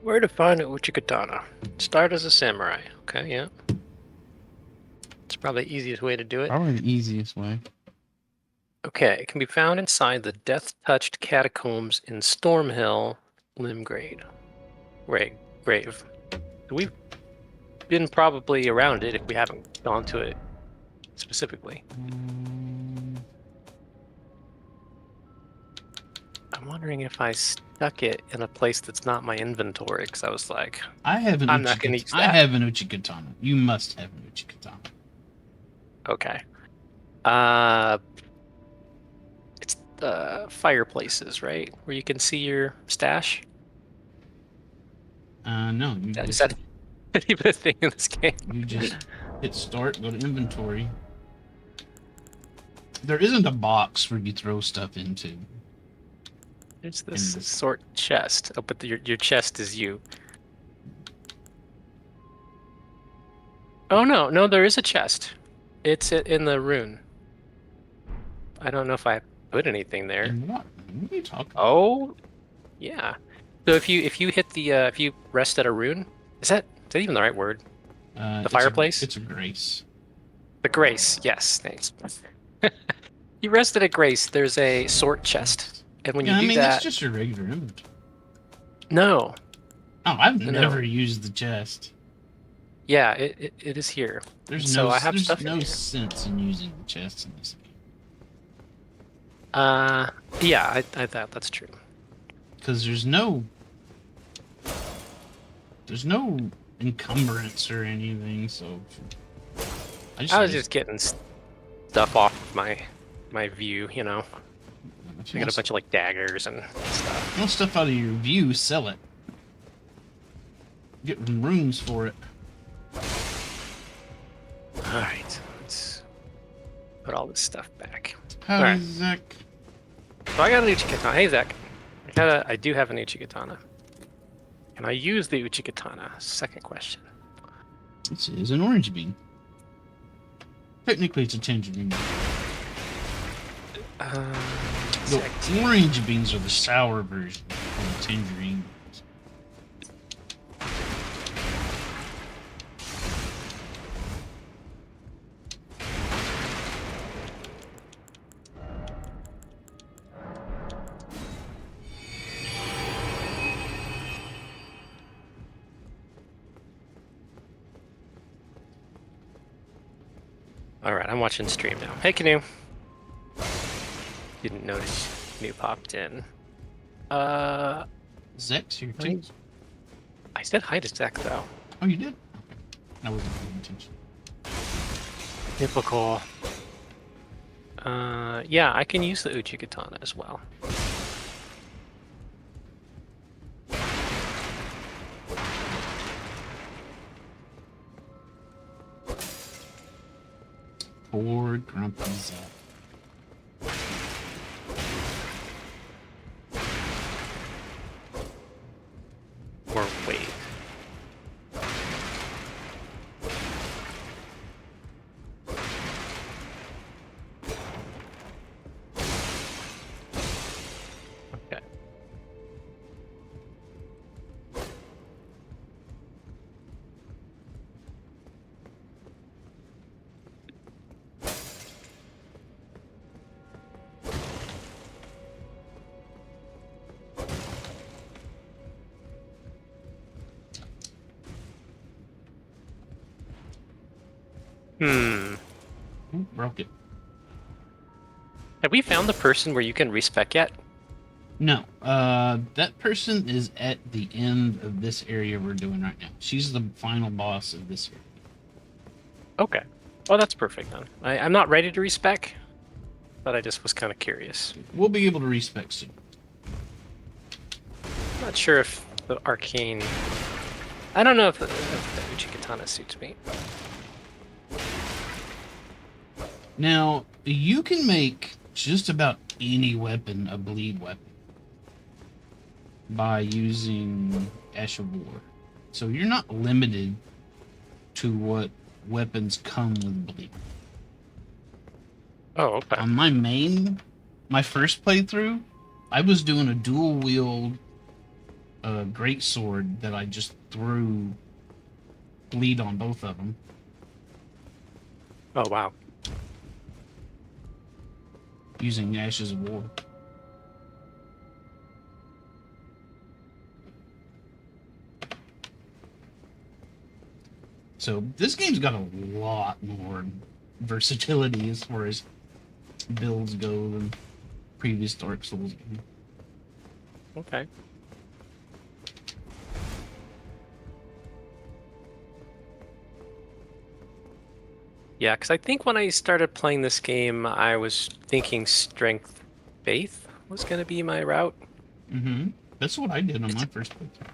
Where to find an Uchikatana? Start as a samurai. Okay, yeah. It's probably the easiest way to do it. Probably the easiest way. Okay, it can be found inside the death-touched catacombs in Stormhill, Limgrave. Grave. We've been probably around it if we haven't gone to it specifically. I'm wondering if I stuck it in a place that's not my inventory, because I was like, I have an I'm not going to Uchikatana. use I that. have an Uchikatana. You must have an Uchikatana. Okay. Uh, it's the fireplaces, right? Where you can see your stash. No, you Is just that even a thing in this game? you just hit start, go to inventory. There isn't a box where you throw stuff into There's this in this. sort chest. Oh, but your chest is you. Oh no, there is a chest. It's in the rune. I don't know if I put anything there. In what? What are you talking about? Oh, yeah. So if you hit the if you rest at a rune, is that even the right word? The fireplace? It's a grace. The grace. Yes, thanks. You rested at grace. There's a sort chest, and when you Yeah, I do mean that's that, just your regular inventory. no, Oh, I've no, never used the chest. yeah, it is here. And so I have There's stuff in no here. sense in using the chest in this game Uh, yeah, I thought that's true. because there's no encumbrance or anything. So I just I was use. just getting stuff off of my view, you know. If I got a bunch of like daggers and you stuff. want stuff out of your view, sell it. Get rooms for it. All right, let's put all this stuff back. All Howdy, right, Zach. so I got an Uchikatana. Hey Zach, I do have an Uchikatana. Can I use the Uchikatana? Second question. This is an orange bean. Technically, it's a tangerine. Uh, The Zach, orange beans are the sour version of the tangerine. all right, I'm watching stream now. Hey Canoe. Didn't notice Canoe popped in. Uh, Zach's here too. I, I said hi to Zach though. Oh, you did? Okay. I wasn't paying attention. Typical. Yeah, I can use the Uchikatana as well. Poor grumpy Zach. Or wait. Okay. Hmm. Ooh, broke it. Have we found the person where you can respec yet? No, that person is at the end of this area we're doing right now. She's the final boss of this area. Okay. Oh, that's perfect then. I'm not ready to respec, but I just was kind of curious. We'll be able to respec soon. Not sure if the arcane. I don't know if the Uchikatana suits me. Now, you can make just about any weapon a bleed weapon by using Ash of War. So you're not limited to what weapons come with bleed. Oh, okay. On my first playthrough, I was doing a dual wield a great sword that I just threw bleed on both of them Oh wow. using Ashes of War. So this game's got a lot more versatility as far as builds go than previous Dark Souls games. Okay. Yeah, because I think when I started playing this game, I was thinking strength faith was going to be my route. Mm-hmm. That's what I did on It's, my first playthrough.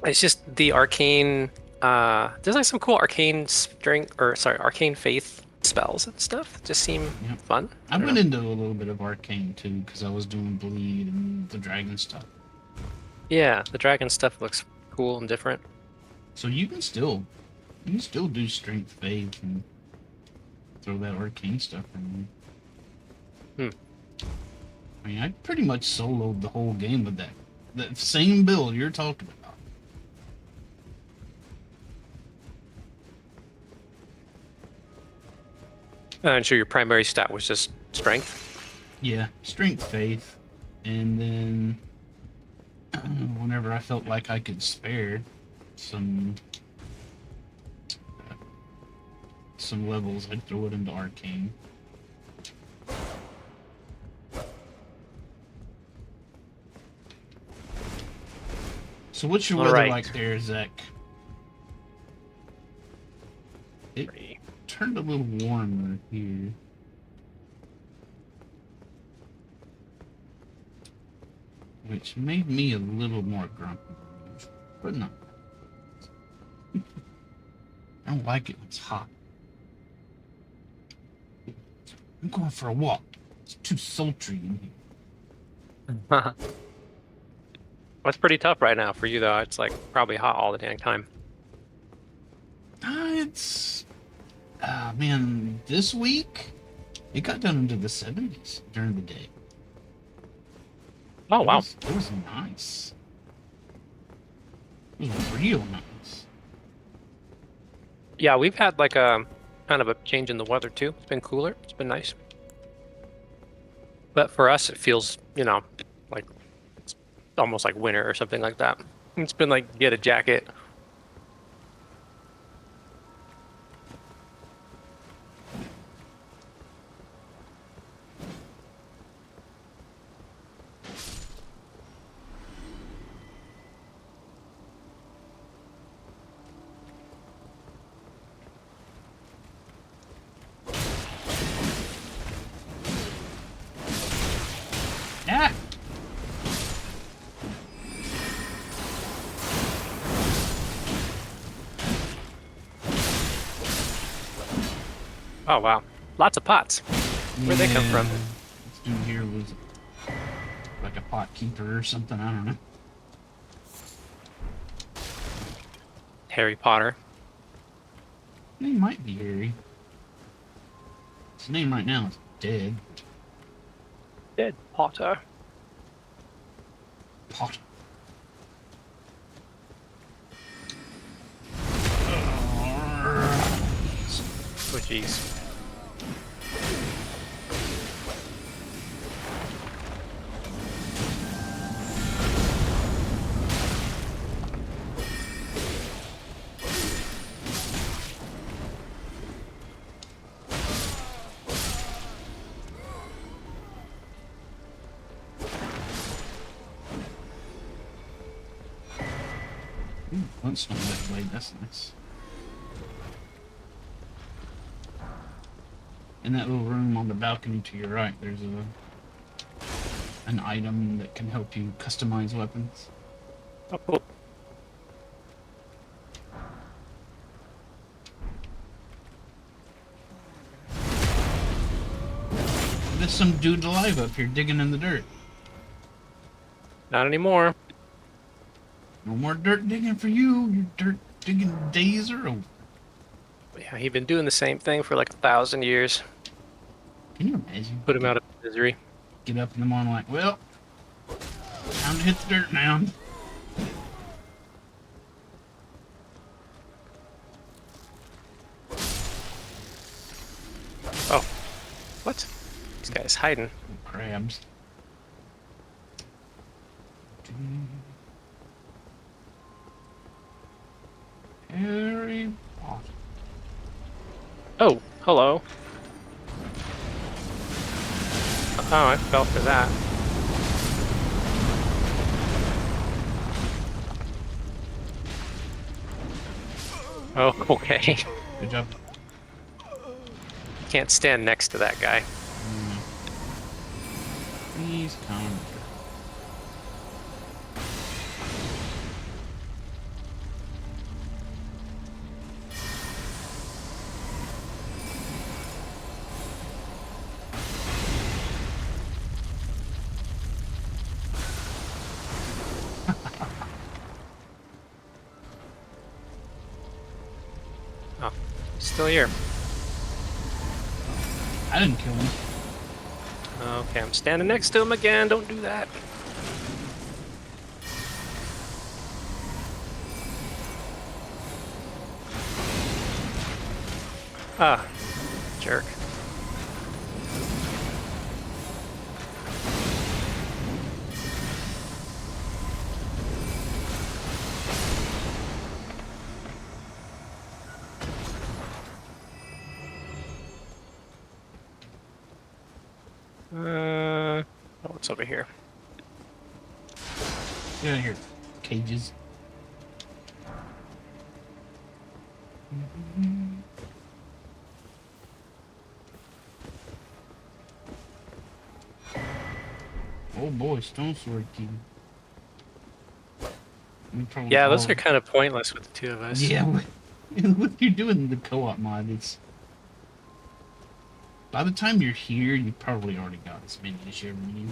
it's just the arcane. There's like some cool arcane strength, or sorry, arcane faith spells and stuff. Just seem Yeah. fun. I I don't went know. into a little bit of Arcane too because I was doing bleed and the dragon stuff. Yeah, the dragon stuff looks cool and different. So you can still do strength faith and throw that arcane stuff in. Hmm. I mean, I pretty much soloed the whole game with that same build you're talking about. And sure, your primary stat was just strength. Yeah, strength faith, and then whenever I felt like I could spare some some levels, I'd throw it into arcane. So what's your All weather right. like there, Zach? It Three. turned a little warmer here. Which made me a little more grumpy than usual. But no, I don't like it when it's hot. I'm going for a walk. It's too sultry in here. That's pretty tough right now for you, though. It's like probably hot all the dang time. It's man, this week it got down into the 70s during the day. Oh, It wow. was it was nice. It was real nice. Yeah, we've had like a kind of a change in the weather too. It's been cooler. It's been nice. But for us, it feels, like it's almost like winter or something like that. It's been like get a jacket. Yeah. Oh, wow. Lots of pots. Where'd they come Yeah. from? This dude here was like a pot keeper or something. I don't know. Harry Potter. He might be Harry. His name right now is Dead Dead Potter. Potter. Oh, jeez. Ooh, once on that blade, that's nice. In that little room on the balcony to your right, there's an item that can help you customize weapons. Oh, cool. There's some dude alive up here digging in the dirt. Not anymore. No more dirt digging for you. Your dirt digging days are over. Yeah, he'd been doing the same thing for like 1,000 years. Can you imagine? Put him out of misery. Get up in the morning like, well, Time to hit the dirt mound. Oh, what? This guy's hiding. Crabs. Harry Potter. Oh, hello. Oh, I fell for that. Oh, okay. Good job. Can't stand next to that guy. Please come. Oh, still here. I didn't kill him. Okay, I'm standing next to him again. Don't do that. Ah, jerk. Oh, it's over here. Get out of here. Cages. Oh boy, Stone Sword King. We probably Yeah, those all. are kind of pointless with the two of us. Yeah, what you're doing in the co-op mod, it's. By the time you're here, you probably already got as many as you ever need.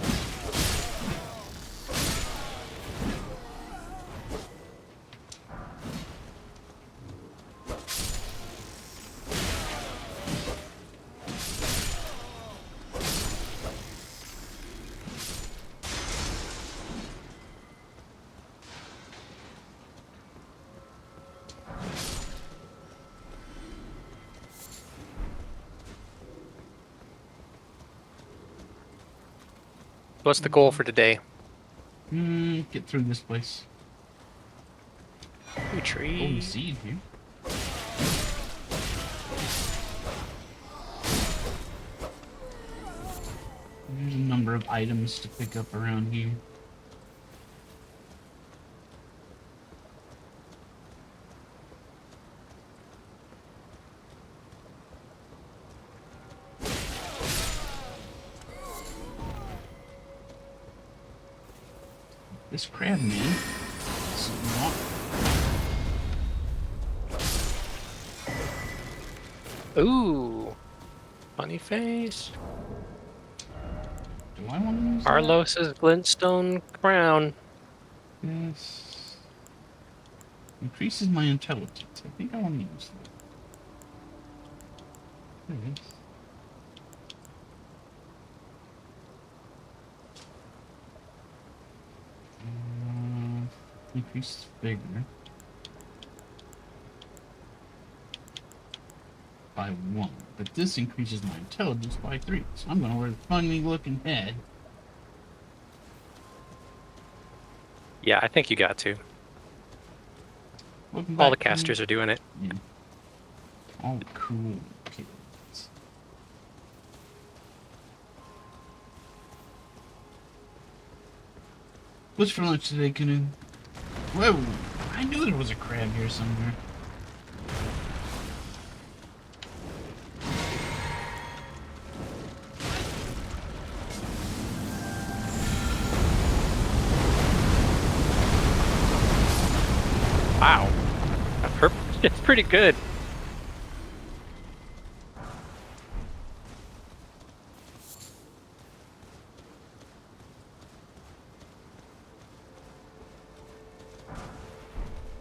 What's the goal for today? Get through this place. Ooh, Holy tree. seed here. There's a number of items to pick up around here. This crab man is not. Ooh, funny face. Do I want to use that? Carlos's glintstone crown. Yes. Increases my intelligence. I think I want to use that. There it is. Increases vigor by 1, but this increases my intelligence by 3. So I'm gonna wear the funny looking head. Yeah, I think you got to. Welcome All the back to casters are doing it. yeah. All cool kids. What's for lunch today, Canoe? Whoa! I knew there was a crab here somewhere. Wow. It's pretty good.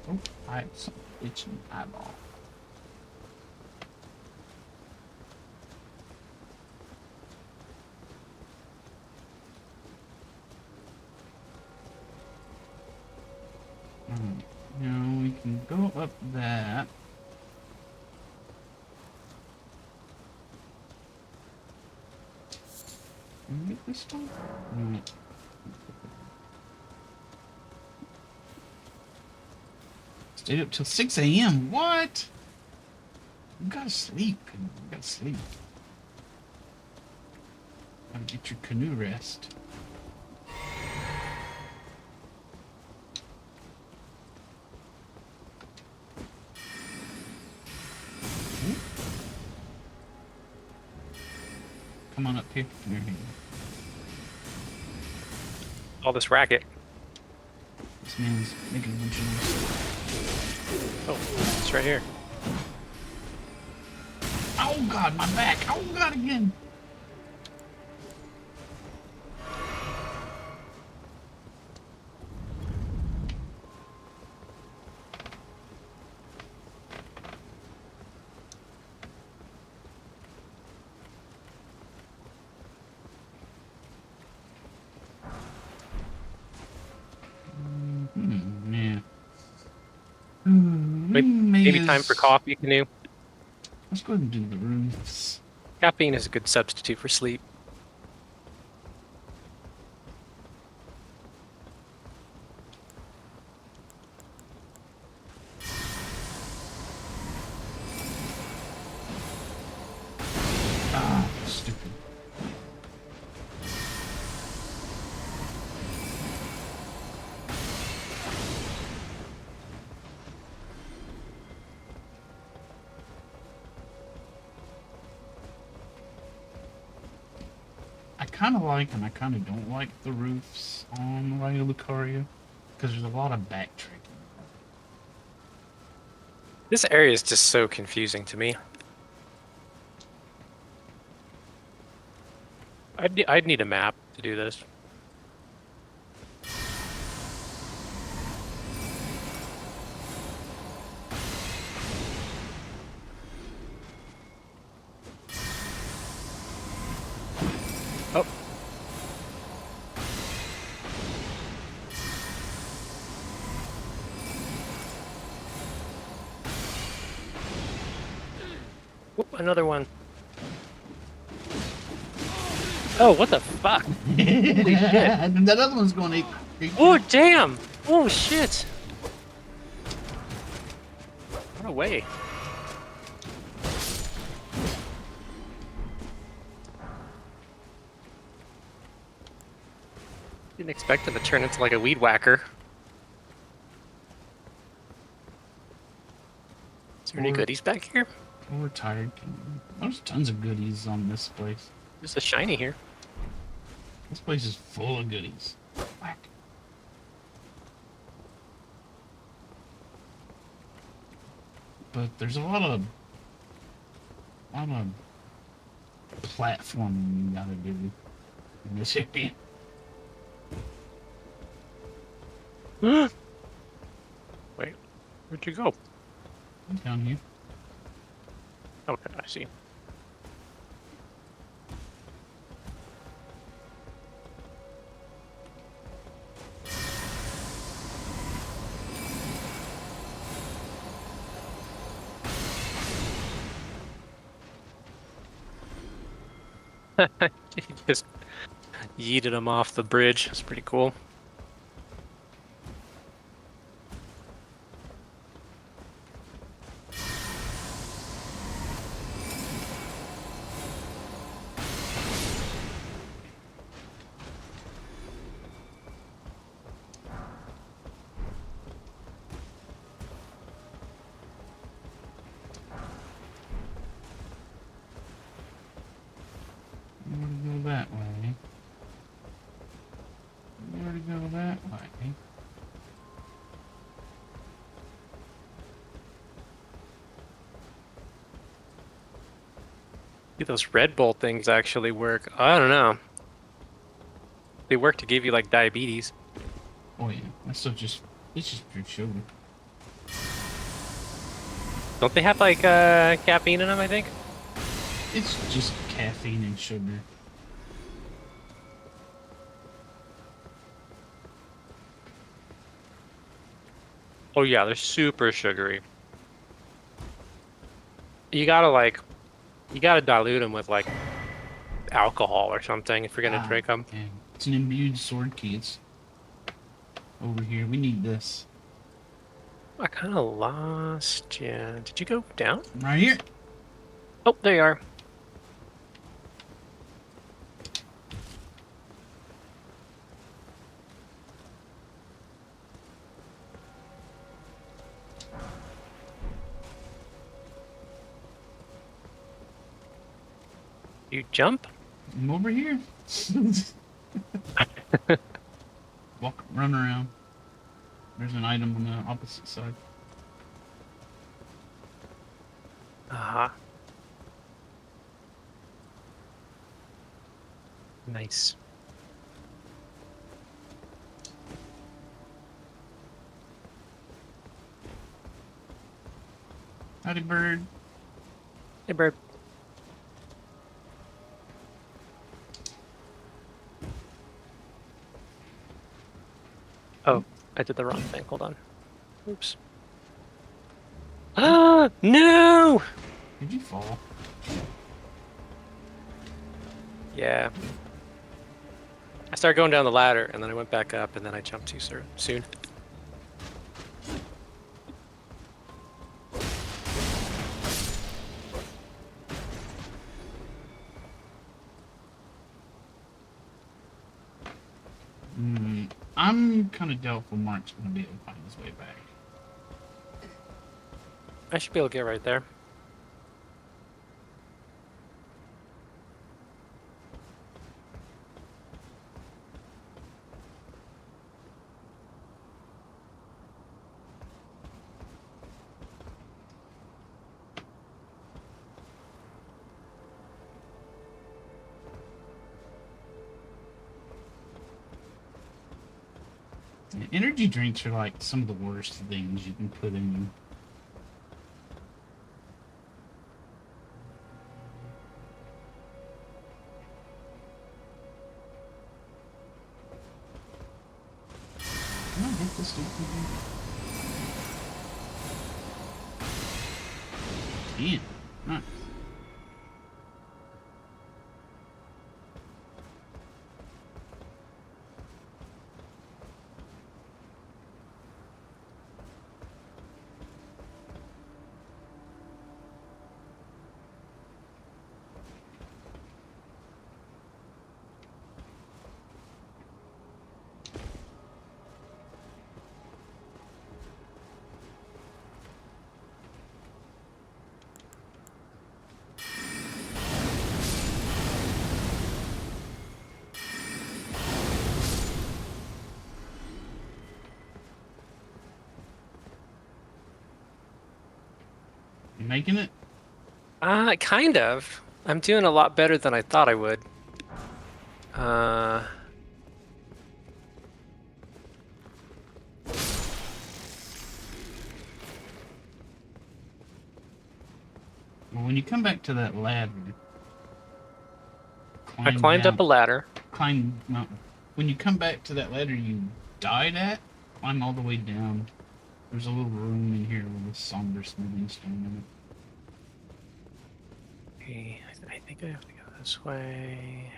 Oh, I have some itching eyeball. Now we can go up that. Can we get this one? No. Stayed up till 6 a.m. What? You gotta sleep. You gotta sleep. Gotta get your canoe rest. Ooh. Come on up here. Here, here. All this racket. This man's making a bunch of noise. Oh, it's right here. Oh god, my back! Oh god, again! Yeah. Maybe time for coffee canoe. Let's go ahead and do the roofs. Caffeine is a good substitute for sleep. Ah, stupid. I kind of like and I kind of don't like the roofs on Rayo Lucaria because there's a lot of backtracking. This area is just so confusing to me. I'd need a map to do this. Oh. Oop, another one. Oh, what the fuck? Holy shit. That other one's going to. Oh, damn! Oh, shit! Run away. Didn't expect him to turn into like a weed whacker. Is there any goodies back here? We're tired. There's tons of goodies on this place. There's a shiny here. This place is full of goodies. Whack. But there's a lot of platforming you gotta do in this area. Wait, where'd you go? Down here. Okay, I see. He just yeeted him off the bridge. It's pretty cool. Where to go that way? Where to go that way? See, those Red Bull things actually work. I don't know. They work to give you like diabetes. Oh yeah, that's so just it's just pure sugar. Don't they have like caffeine in them, I think? It's just caffeine and sugar. Oh yeah, they're super sugary. You gotta like, you gotta dilute them with like alcohol or something if you're gonna Ah, drink them. dang. It's an imbued sword key. It's over here. We need this. I kind of lost you. Did you go down? Right here. Oh, there you are. You jump? I'm over here. Walk, run around. There's an item on the opposite side. Aha, nice. Howdy, bird. Hey, bird. Oh, I did the wrong thing. Hold on. Oops. Ah, no! Did you fall? Yeah. I started going down the ladder and then I went back up and then I jumped too soon. Hmm. I'm kind of doubtful Mark's going to be able to find his way back. I should be able to get right there. Yeah, energy drinks are like some of the worst things you can put in. Can I hit this dude? Damn. Nice. You making it? Kind of. I'm doing a lot better than I thought I would. Uh, Well, when you come back to that ladder, I climb climbed up down. a ladder. Climb mountain. When you come back to that ladder you died at, climb all the way down. There's a little room in here with a somber smoothing stone in Okay, I think I have to go this way.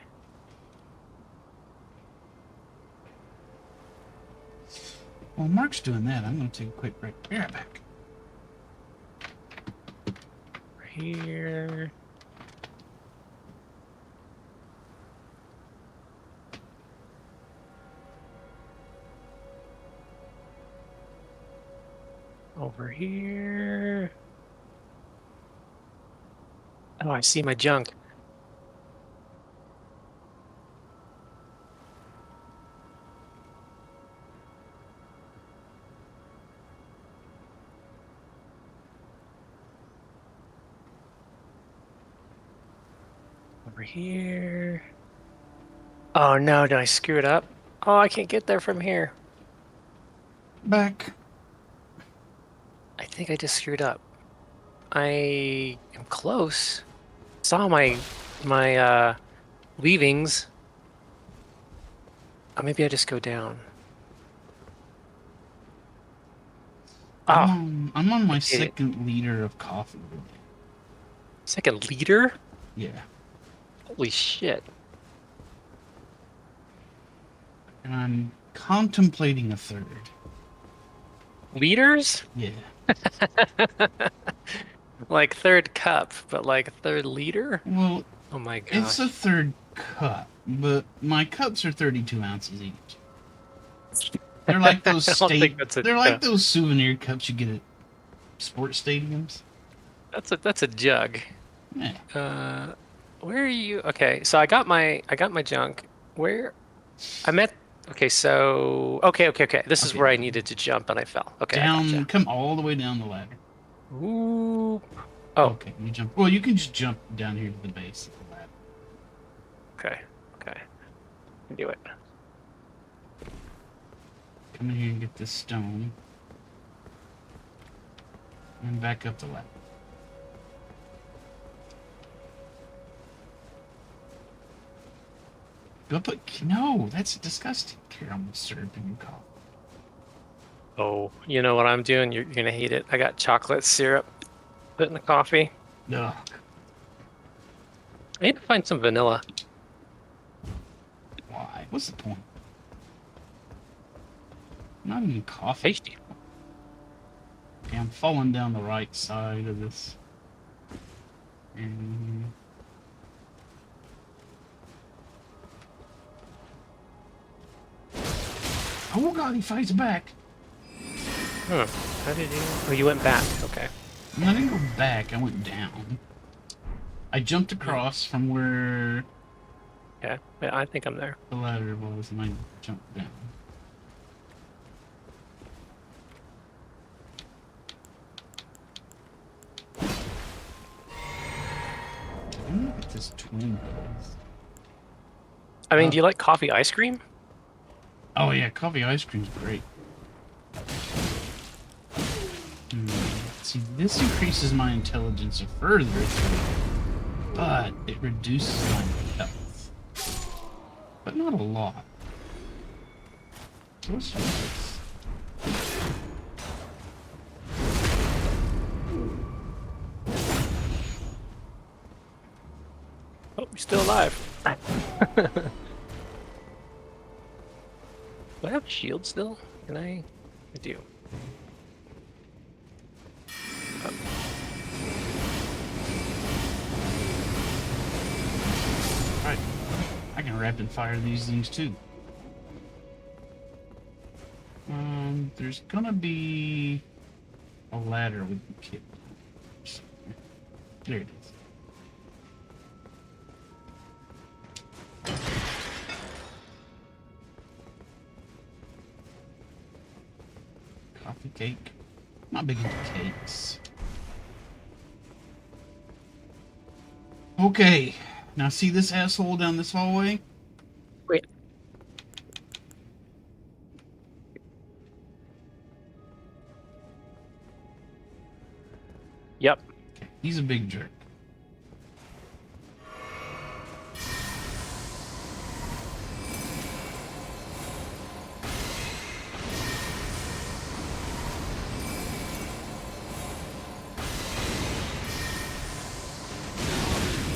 it. While Mark's doing that, I'm going to take a quick break. Be right back. Here. Over here. Oh, I see my junk. Over here. Oh no, did I screw it up? Oh, I can't get there from here. Back. I think I just screwed up. I am close. Saw my leavings. Oh, maybe I just go down. Oh, I'm on I my hate it. second liter of coffee today. Second liter? Yeah. Holy shit. And I'm contemplating a third. Liters? Yeah. Like third cup, but like a third liter? Well, Oh my it's a gosh. third cup, but my cups are 32 ounces each. They're like those I don't think state. that's a They're like those souvenir cups you get at sports stadiums. that's a jug. Yeah. Uh, where are you? Okay, so I got my junk. Where I'm at. Okay, so okay. This is Okay. where I needed to jump and I fell. Okay, I Down. gotcha. Come all the way down the ladder. Ooh. Oh, Okay. You jump. Well, you can just jump down here to the base of the ladder. okay. Okay. Can do it. Come in here and get this stone, and back up the ladder. Go put. No, that's disgusting. Caramel syrup in your coffee. Oh, you know what I'm doing? You're gonna hate it. I got chocolate syrup put in the coffee. Ugh. I need to find some vanilla. Why? What's the point? Not even coffee. Tasty. Okay, I'm falling down the right side of this. And oh god, he fights back. Hmm. How did you? Oh, you went back. Okay. And I didn't go back. I went down. I jumped Hmm. across from where Yeah. Yeah, I think I'm there. the ladder was, and I jumped down. Let me look at this twin blaze. I mean, Uh, do you like coffee ice cream? oh yeah, coffee ice cream's great. Hmm. See, this increases my intelligence a further three, but it reduces my health. But not a lot. So let's use this. Oh, you're still alive. Do I have a shield still? Can I? I do. Oh, Right. I can rapid fire these things too. There's gonna be a ladder we can kick. There it is. Coffee cake. Not big into cakes. Okay. Now see this asshole down this hallway? wait. Yep. Okay. He's a big jerk.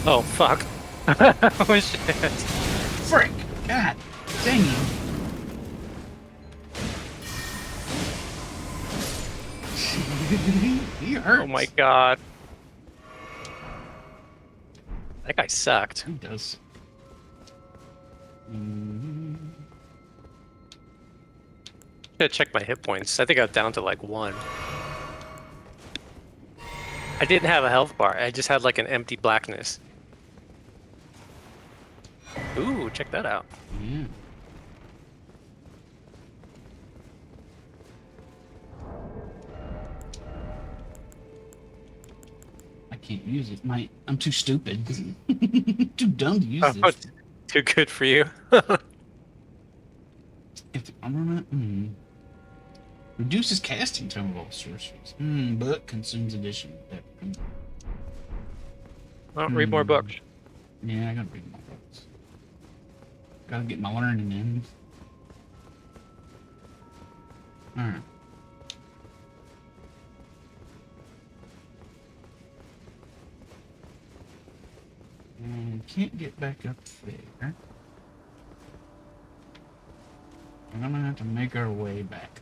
Oh fuck. Oh shit. Frick! God dang it. He Oh my hurts. god. That guy sucked. He does. Mm, Should check my hit points. I think I was down to like 1. I didn't have a health bar. I just had like an empty blackness. Ooh, check that out. yeah. I can't use it. I'm too stupid. Too dumb to use Oh, this. too good for you. If the armament reduces casting time of all sorceries, but consumes additional depth. Well, read more books. Yeah, I gotta read my books. Gotta get my learning in. Alright. can't get back up there. We're gonna have to make our way back.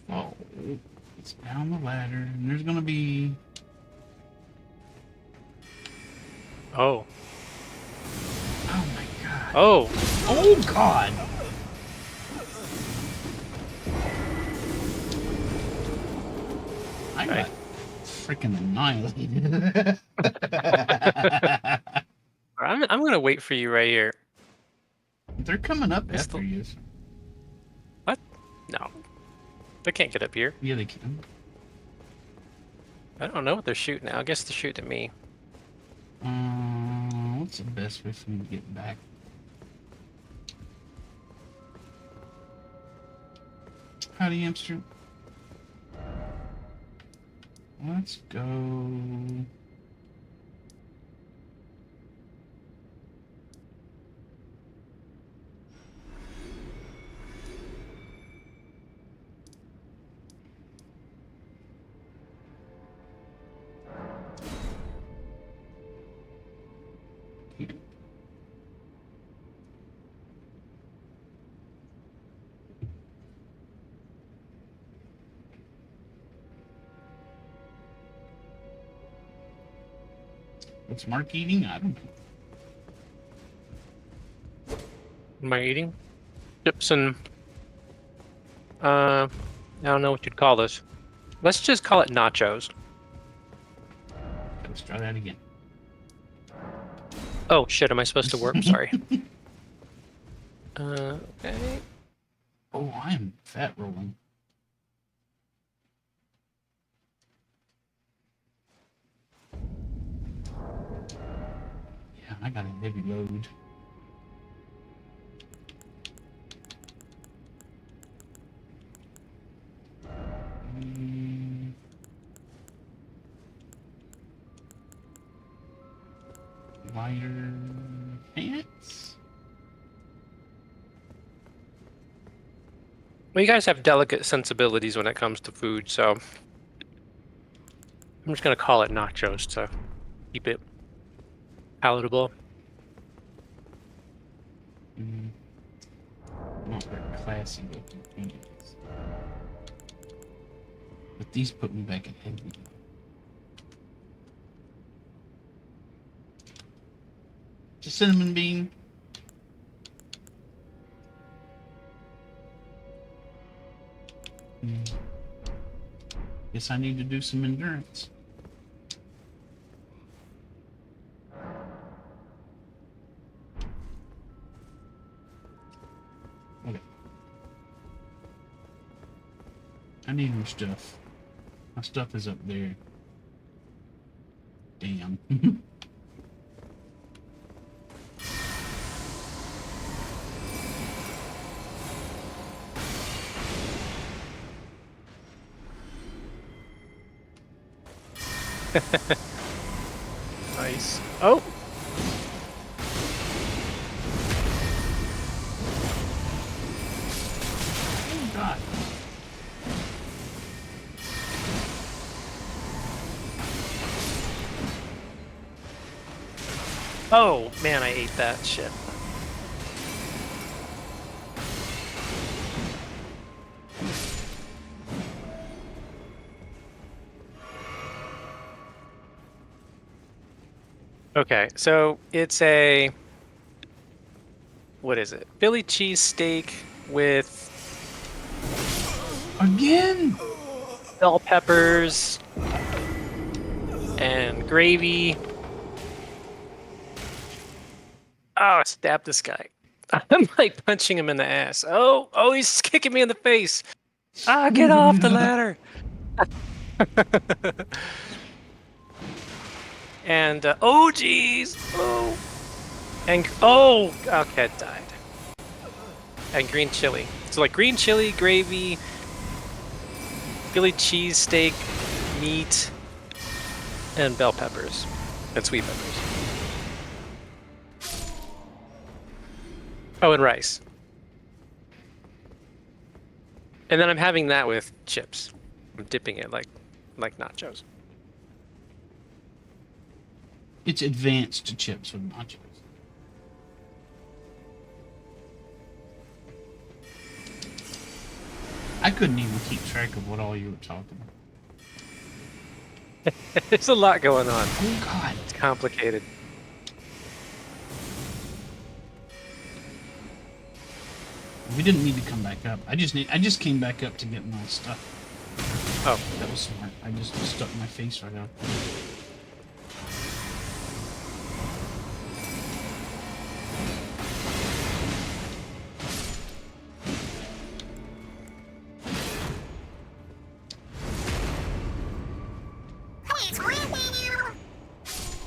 So, it's down the ladder, and there's gonna be... Oh. Oh my god. Oh. Oh god! I Okay. got freaking annihilated. I'm gonna wait for you right here. They're coming up It's after the you. what? No, they can't get up here. Yeah, they can. I don't know what they're shooting at. I guess they're shooting at me. What's the best way for me to get back? Howdy, hamster. Let's go. Here. What's Mark eating? I don't know. Am I eating? Chips and I don't know what you'd call this. Let's just call it nachos. Let's try that again. Oh shit! Am I supposed to work? Sorry. Okay. Oh, I am fat rolling. Yeah, I got a heavy load. Mm, lighter pants? Well, you guys have delicate sensibilities when it comes to food, so I'm just gonna call it nachos to keep it palatable. Mm, not very classy looking pants. But these put me back at heavy. Just cinnamon bean. Mm. Guess I need to do some endurance. Okay. I need more stuff. My stuff is up there. Damn. Nice. Oh, Oh god. oh man, I ate that shit. Okay, so it's a what is it? Philly cheesesteak with Again? bell peppers and gravy. Oh, I stabbed this guy. I'm like punching him in the ass. Oh, oh, he's kicking me in the face. Ah, get off the ladder. And oh, geez. Oh, and oh, okay, it died. And green chili. So like green chili, gravy, Philly cheesesteak, meat, and bell peppers and sweet peppers. Oh, and rice. And then I'm having that with chips. I'm dipping it like nachos. It's advanced chips with nachos. I couldn't even keep track of what all you were talking about. There's a lot going on. Oh God. It's complicated. We didn't need to come back up. I just came back up to get my stuff. Oh, That was smart. I just stuck my face right out.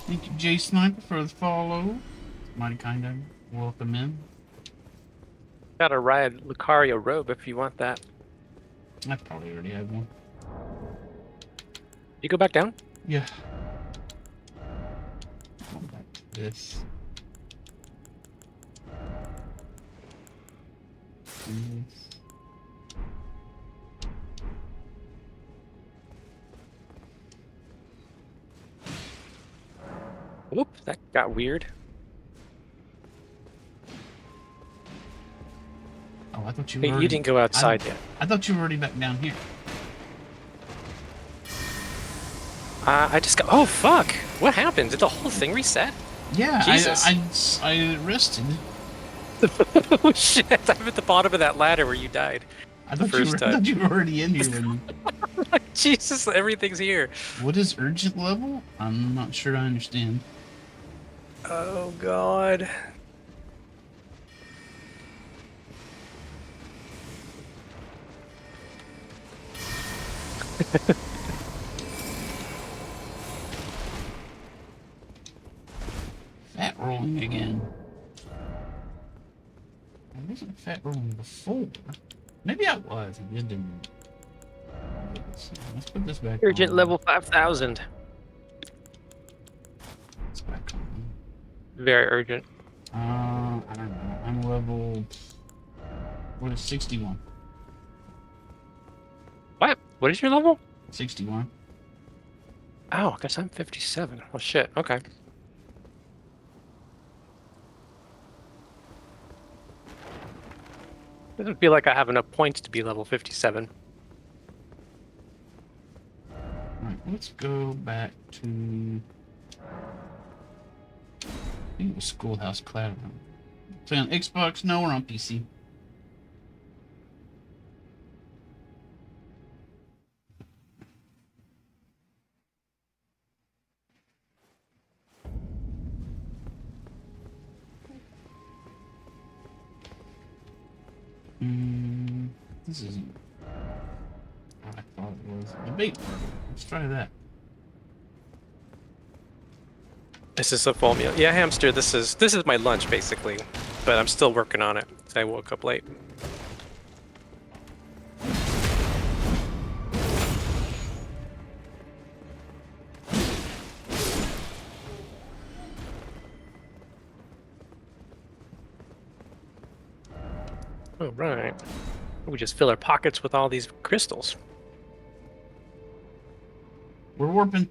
Thank you, J Sniper, for the follow. Mighty kind of welcome in. got a ride Lucario robe if you want that. I probably already have one. You go back down? Yeah. Going back to this. This. Whoop, that got weird. Oh, I thought you were Hey, you already. didn't go outside yet. I thought you were already back down here. I just got. Oh fuck! What happened? Did the whole thing reset? Yeah, Jesus! I rested. Oh shit! I'm at the bottom of that ladder where you died the first I time. thought you were already in here with me. Jesus! Everything's here. What is urgent level? I'm not sure I understand. Oh god. Fat rolling again. I wasn't fat rolling before. Maybe I was. I just didn't. Let's put this back Urgent on. level 5,000. It's back on. Very urgent. I don't know. I'm level. What is 61? What? What is your level? 61. Oh, I guess I'm 57. Well, shit. Okay. Doesn't feel like I have enough points to be level 57. Alright, let's go back to. I think it was Schoolhouse Cloud. Play on Xbox? No, we're on PC. This isn't what I thought it was. Debate burger. Let's try that. This is a full meal. Yeah, hamster. This is my lunch basically, but I'm still working on it. I woke up late. Oh, right. We just fill our pockets with all these crystals. We're warping.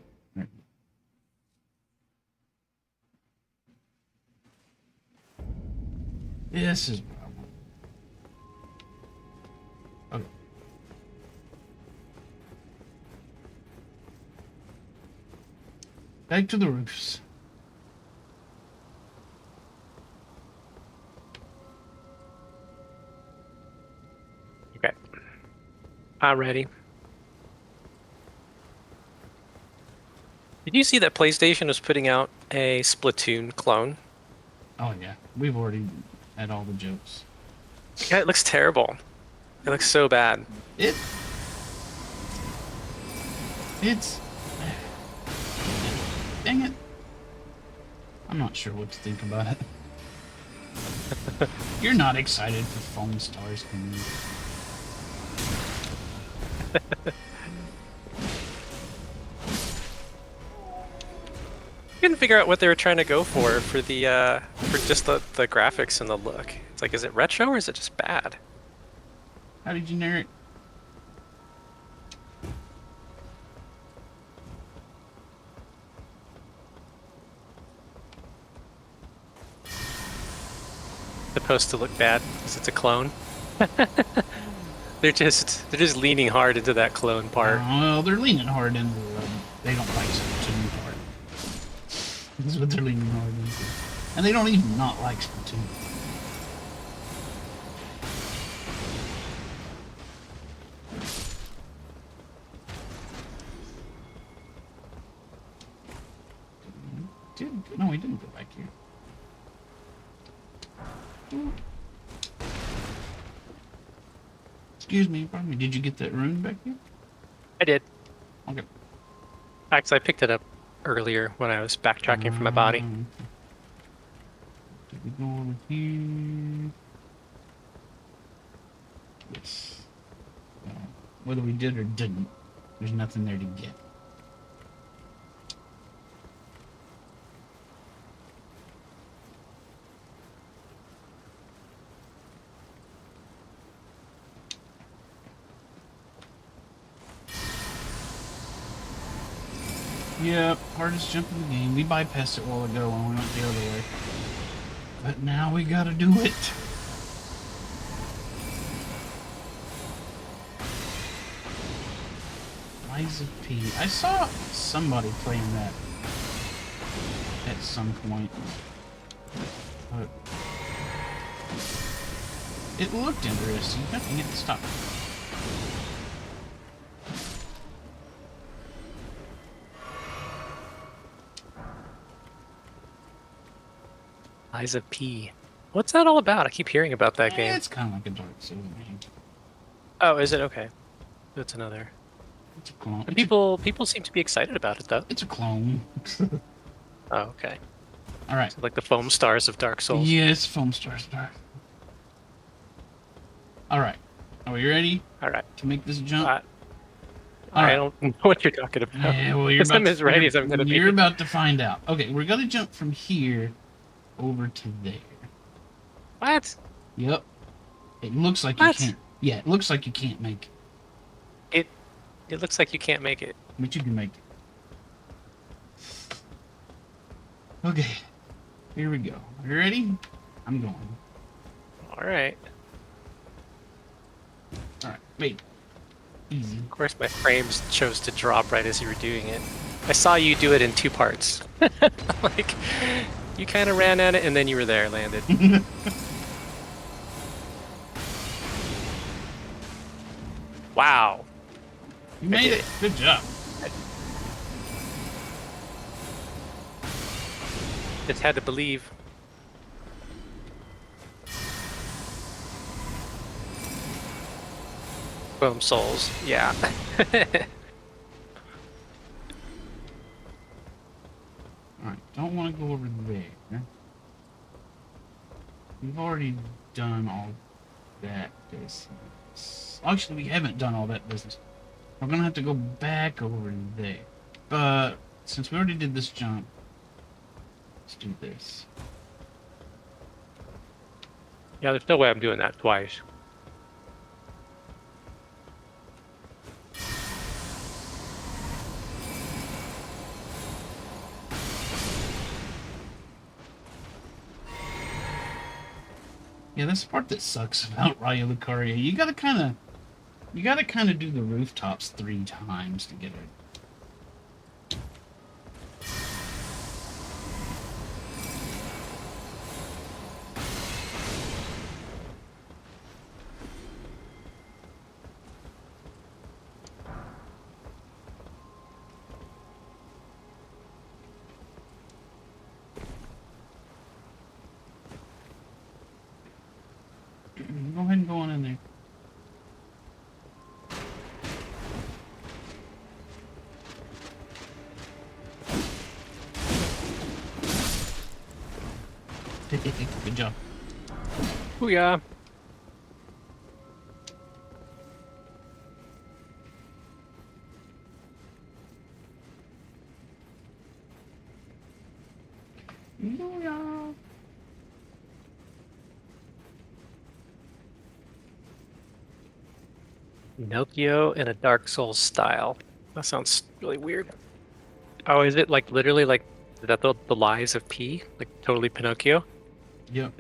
This is what I want. Okay. Back to the roofs. Okay. I'm ready. Did you see that PlayStation was putting out a Splatoon clone? Oh yeah, we've already had all the jokes. Yeah, it looks terrible. It looks so bad. It. It's. Dang it. I'm not sure what to think about it. You're not excited for Foam Stars coming. Couldn't figure out what they were trying to go for the for just the graphics and the look. It's like, is it retro or is it just bad? How did you narrate? supposed to look bad because it's a clone. They're just leaning hard into that clone part. Well, they're leaning hard into they don't like Splatoon part. That's what they're leaning hard into. And they don't even not like Splatoon. No, we didn't go back here. Excuse me, pardon me. Did you get that rune back here? I did. Okay. Actually, I picked it up earlier when I was backtracking from my body. Did we go over here? Yes. Whether we did or didn't, there's nothing there to get. Yep, hardest jump in the game. We bypassed it a while ago when we went the other way. But now we gotta do it. Lies of P. I saw somebody playing that at some point. But it looked interesting. Nothing to stop. Lies of P. What's that all about? I keep hearing about that game. It's kind of like a Dark Souls game. Oh, is it? Okay. That's another. It's a clone. And people seem to be excited about it though. It's a clone. Oh, okay. All right. So like the foam stars of Dark Souls. Yes, foam stars. All right. Are we ready All right. to make this jump? I right. don't know what you're talking about. Yeah, well, you're about I'm as ready as I'm gonna be. You're about to find out. Okay, we're gonna jump from here over to there. What? Yep. It looks like What? you can't. Yeah, it looks like you can't make it, It looks like you can't make it. but you can make it. Okay, here we go. Are you ready? I'm going. All right. All right, wait. Easy. Of course, my frames chose to drop right as you were doing it. I saw you do it in 2 parts. Like, you kind of ran at it and then you were there, landed. Wow. You made did it. Good job. Just had to believe. Boom, souls. Yeah. Alright, don't want to go over there. We've already done all that business. Actually, we haven't done all that business. We're gonna have to go back over there. But since we already did this jump, let's do this. Yeah, there's no way I'm doing that twice. Yeah, that's the part that sucks about Raya Lucaria. You gotta kinda do the rooftops 3 times to get it. Go ahead and go on in there. Good job. Booyah. Booyah. Pinocchio in a Dark Souls style. That sounds really weird. Oh, is it like literally like is that the lies of P? Like totally Pinocchio? Yep.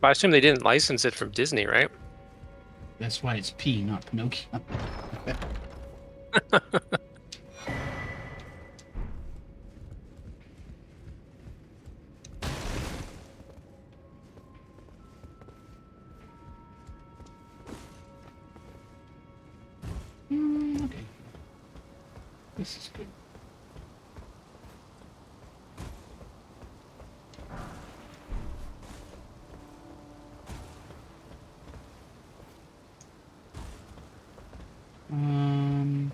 But I assume they didn't license it from Disney, right? That's why it's P, not Pinocchio. Okay. This is good. Um,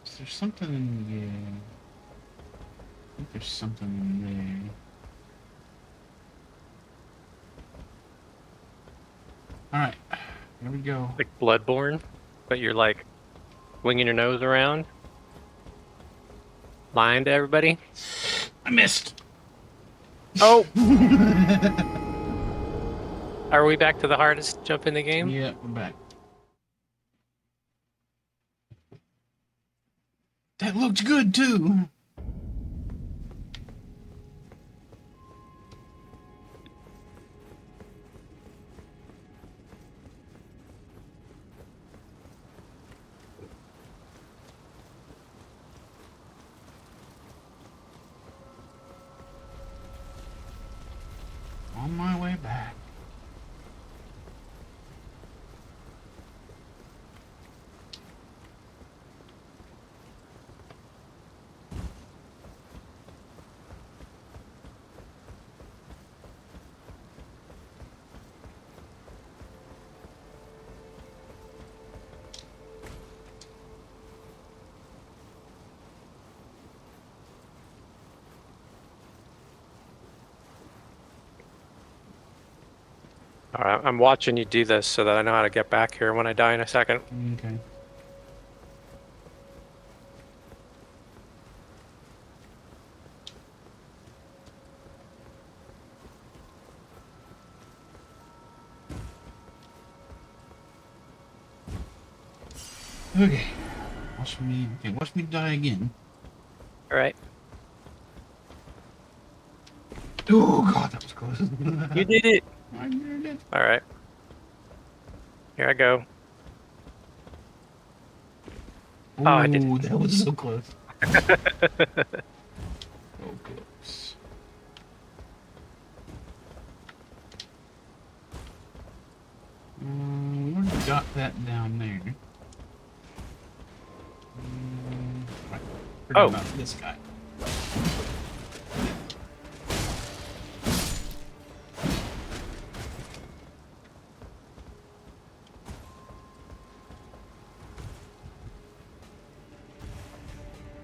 is there something in yeah? I think there's something in there. All right, here we go. Like Bloodborne, but you're like winging your nose around, lying to everybody. I missed. Oh, are we back to the hardest jump in the game? Yeah, we're back. That looked good too. On my way back. All right, I'm watching you do this so that I know how to get back here when I die in a second. Okay. Okay. Watch me. Okay, watch me die again. All right, Oh god, that was close. you did it. I did it. All right, here I go. Oh, I did. Oh, that was so close. So close. We already got that down there. Right. Forgot Oh, about this guy.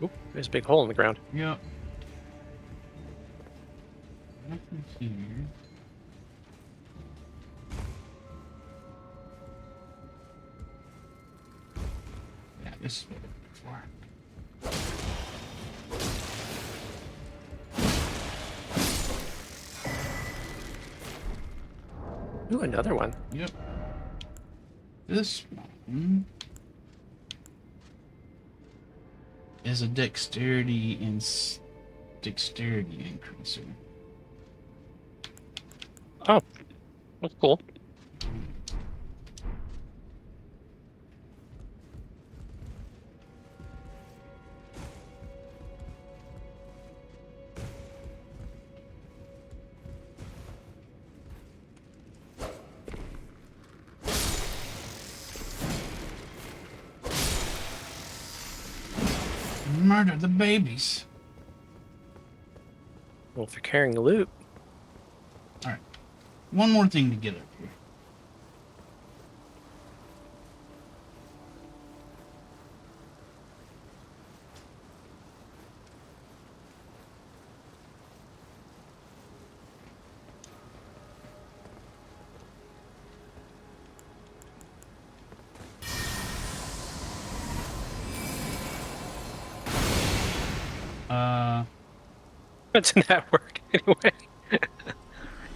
oop, there's a big hole in the ground. Yep. Nothing here. Yeah, this is what we're looking Ooh, another one. for. Yep. This one is a dexterity increaser. Oh, that's cool. Murder the babies. Well, if you're carrying loot, All right. One more thing to get up here. Uh, didn't that work anyway?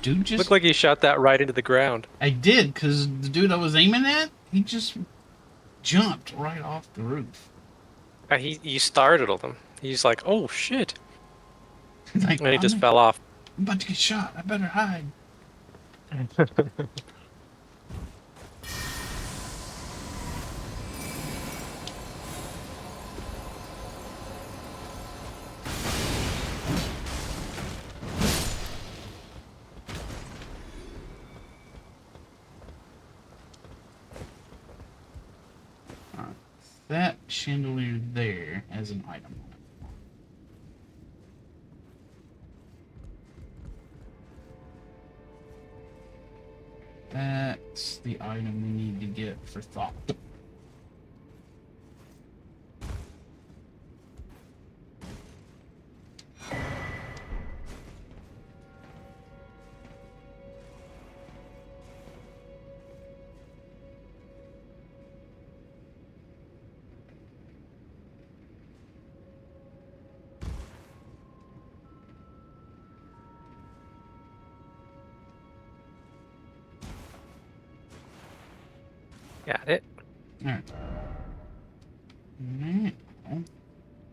dude Looked just. like he shot that right into the ground. I did, because the dude I was aiming at, he just jumped right off the roof. You startled him. He's like, "Oh shit!" Like, And he just fell off. I'm about to get shot. I better hide. Alright. That chandelier there has an item on it. That's the item we need to get for thought. Got it. Alright. Now,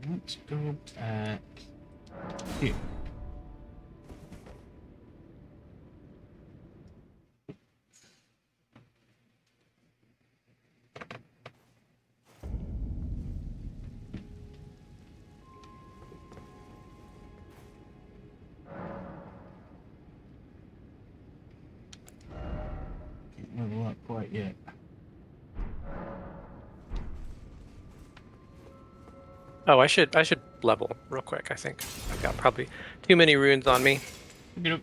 let's go back here. Can't level up quite yet. Oh, I should level real quick, I think. I've got probably too many runes on me. Okey-doke.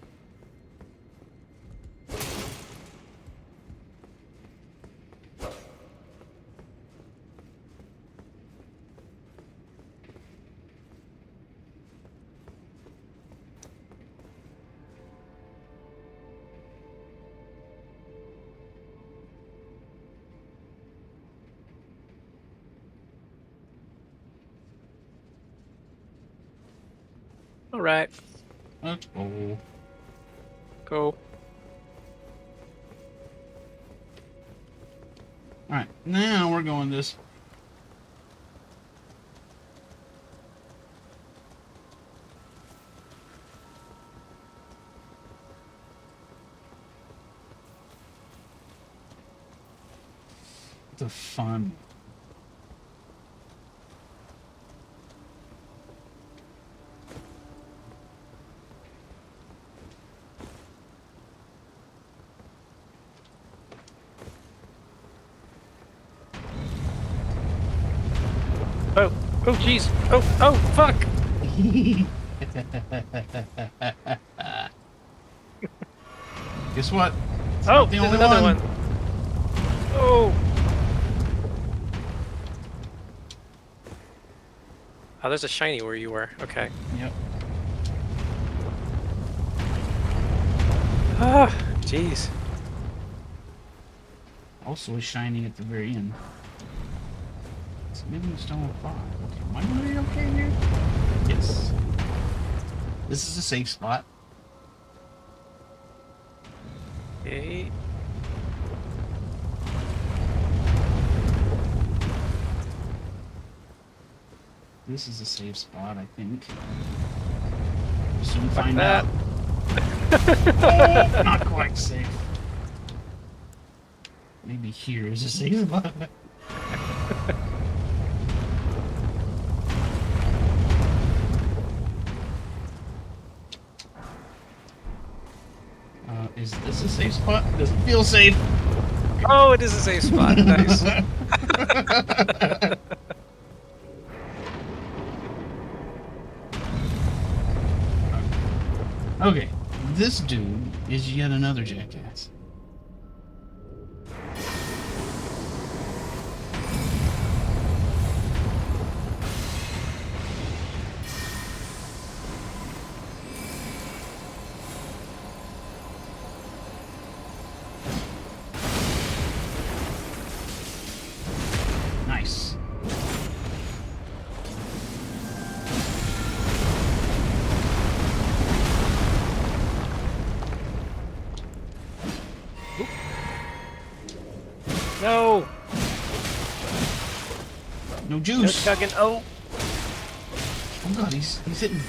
All right, Let's go. go. Alright, now we're going this. The fun. Oh, oh, jeez. Oh, oh, fuck. Guess what? It's Oh, not the there's only another one. one. Oh. Oh, there's a shiny where you were. Okay. Yep. Ah, jeez. Also shining at the very end. It's maybe stone 5. Okay, am I gonna be okay here? Yes. This is a safe spot. Okay. This is a safe spot, I think. We'll soon Fuck find that. out. Oh, not quite safe. Maybe here is a safe spot. Is this a safe spot? Doesn't feel safe. Oh, it is a safe spot. Nice. Okay, this dude is yet another jackass. Nice. No. No No juice. chugging. Oh. Oh god, he's hitting.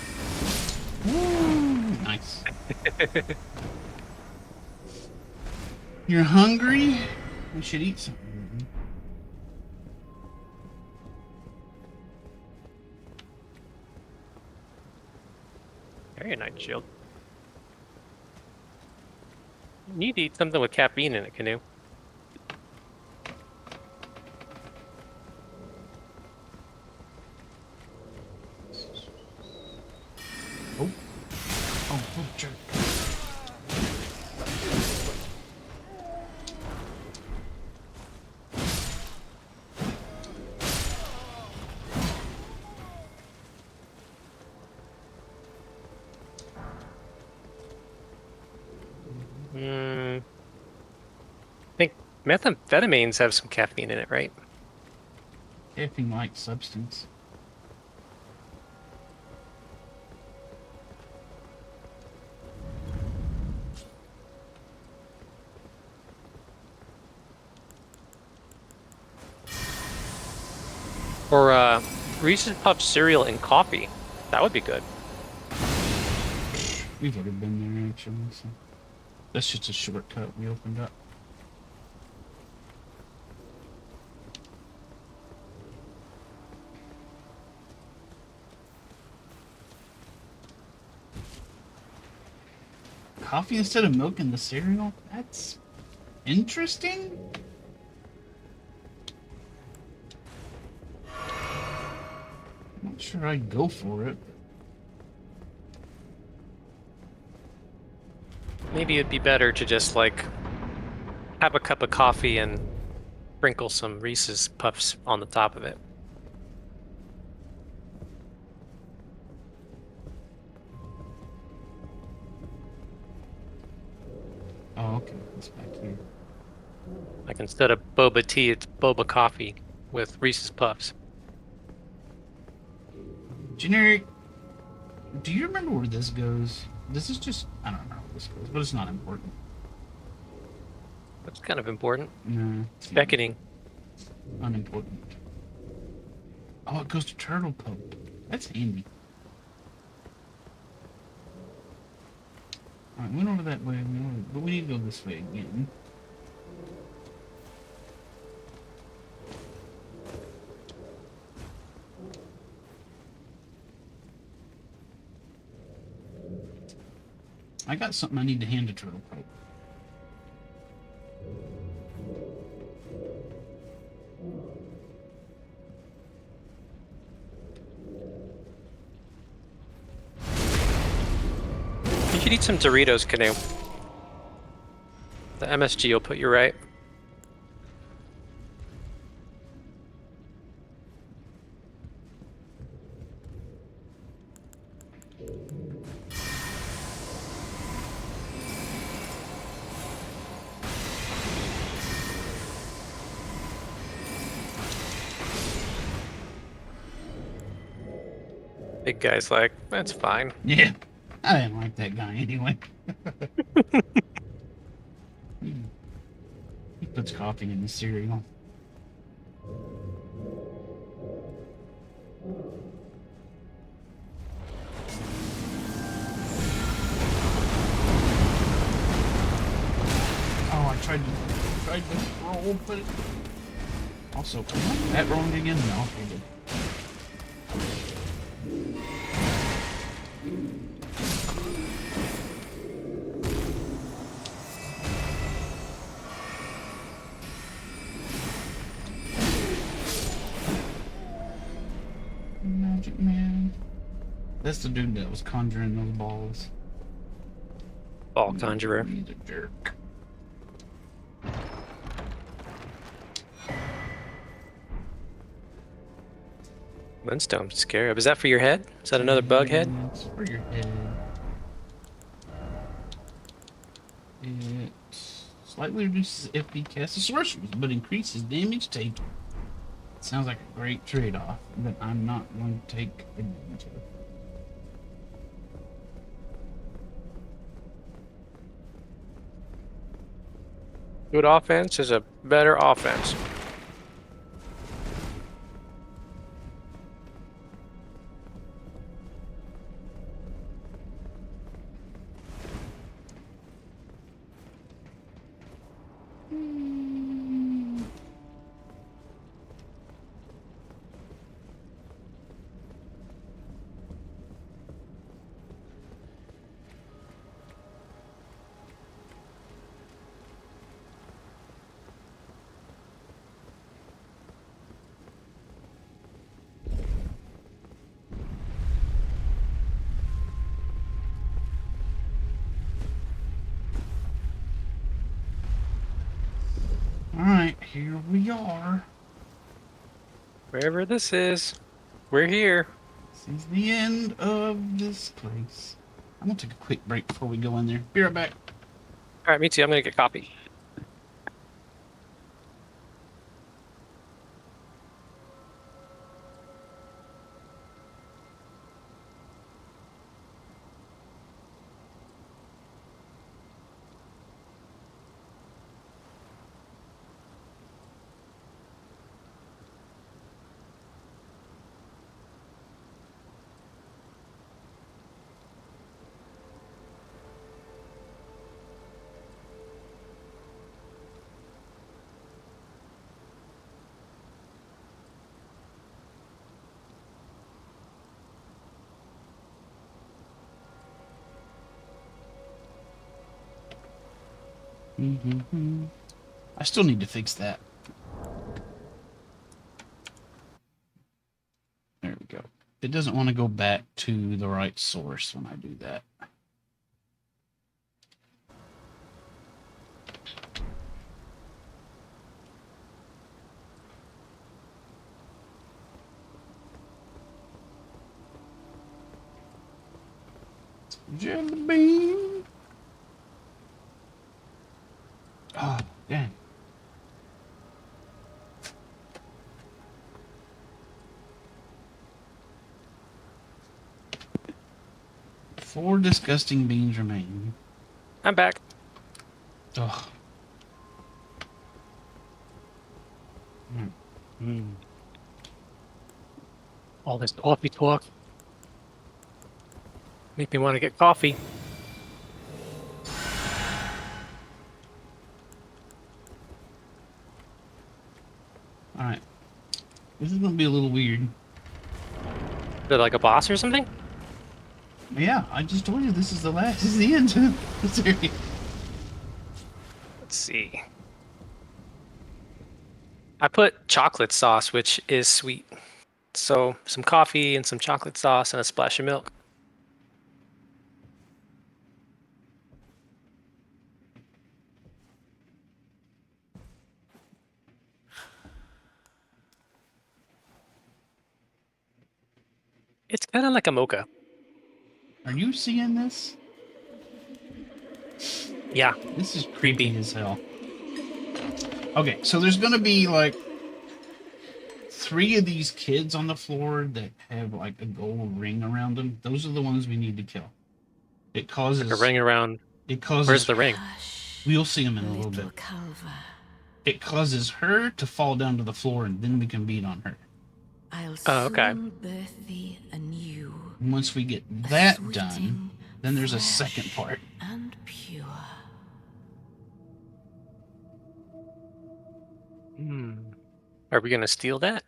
Woo! Nice. You're hungry? We should eat something. Very nice shield. You need to eat something with caffeine in it, Canoe. Oh, oh, jerk. I think methamphetamines have some caffeine in it, right? Caffeine-like substance. Or Reese's Puff cereal and coffee. That would be good. We've already been there, actually, so that's just a shortcut we opened up. Coffee instead of milk in the cereal? That's interesting. I'm not sure I'd go for it. Maybe it'd be better to just like have a cup of coffee and sprinkle some Reese's Puffs on the top of it. Oh, okay. It's back here. Like instead of boba tea, it's boba coffee with Reese's Puffs. Generic. Do you remember where this goes? This is just, I don't know where this goes, but it's not important. That's kind of important. No, It's beckoning. unimportant. Oh, it goes to Turtle Pope. That's handy. Alright, we went over that way, but we need to go this way again. I got something I need to hand to Turtle Pope. You should eat some Doritos, Canoe. The MSG will put you right. Big guy's like, that's fine. Yeah, I didn't like that guy anyway. He puts coffee in the cereal. Oh, I tried to roll, but also, that rolling again? No, okay, good. Magic Man. That's the dude that was conjuring those balls. Ball conjurer. He's a jerk. Moonstone scarab. Is that for your head? Is that another bug head? It's for your head. It slightly reduces FP cast of sorceries, but increases damage taken. Sounds like a great trade-off, but I'm not going to take advantage of it. Good offense is a better offense. here we are. Wherever this is, we're here. This is the end of this place. I'm gonna take a quick break before we go in there. Be right back. All right, me too. I'm gonna get coffee. I still need to fix that. There we go. It doesn't want to go back to the right source when I do that. Jelly bean. Oh, dang. Four disgusting beans remain. I'm back. Ugh. All this coffee talk make me want to get coffee. Alright. This is gonna be a little weird. Is it like a boss or something? Yeah, I just told you this is the last. This is the end. Seriously. Let's see. I put chocolate sauce, which is sweet. So some coffee and some chocolate sauce and a splash of milk. It's kind of like a mocha. Are you seeing this? Yeah. This is creepy as hell. Okay, so there's gonna be like 3 of these kids on the floor that have like a gold ring around them. Those are the ones we need to kill. It causes Like a ring around. It causes. Where's the ring? We'll see them in a little bit. It causes her to fall down to the floor, and then we can beat on her. Oh, okay. Birth thee anew, Once we get that done, then there's a second part. and pure. Are we gonna steal that?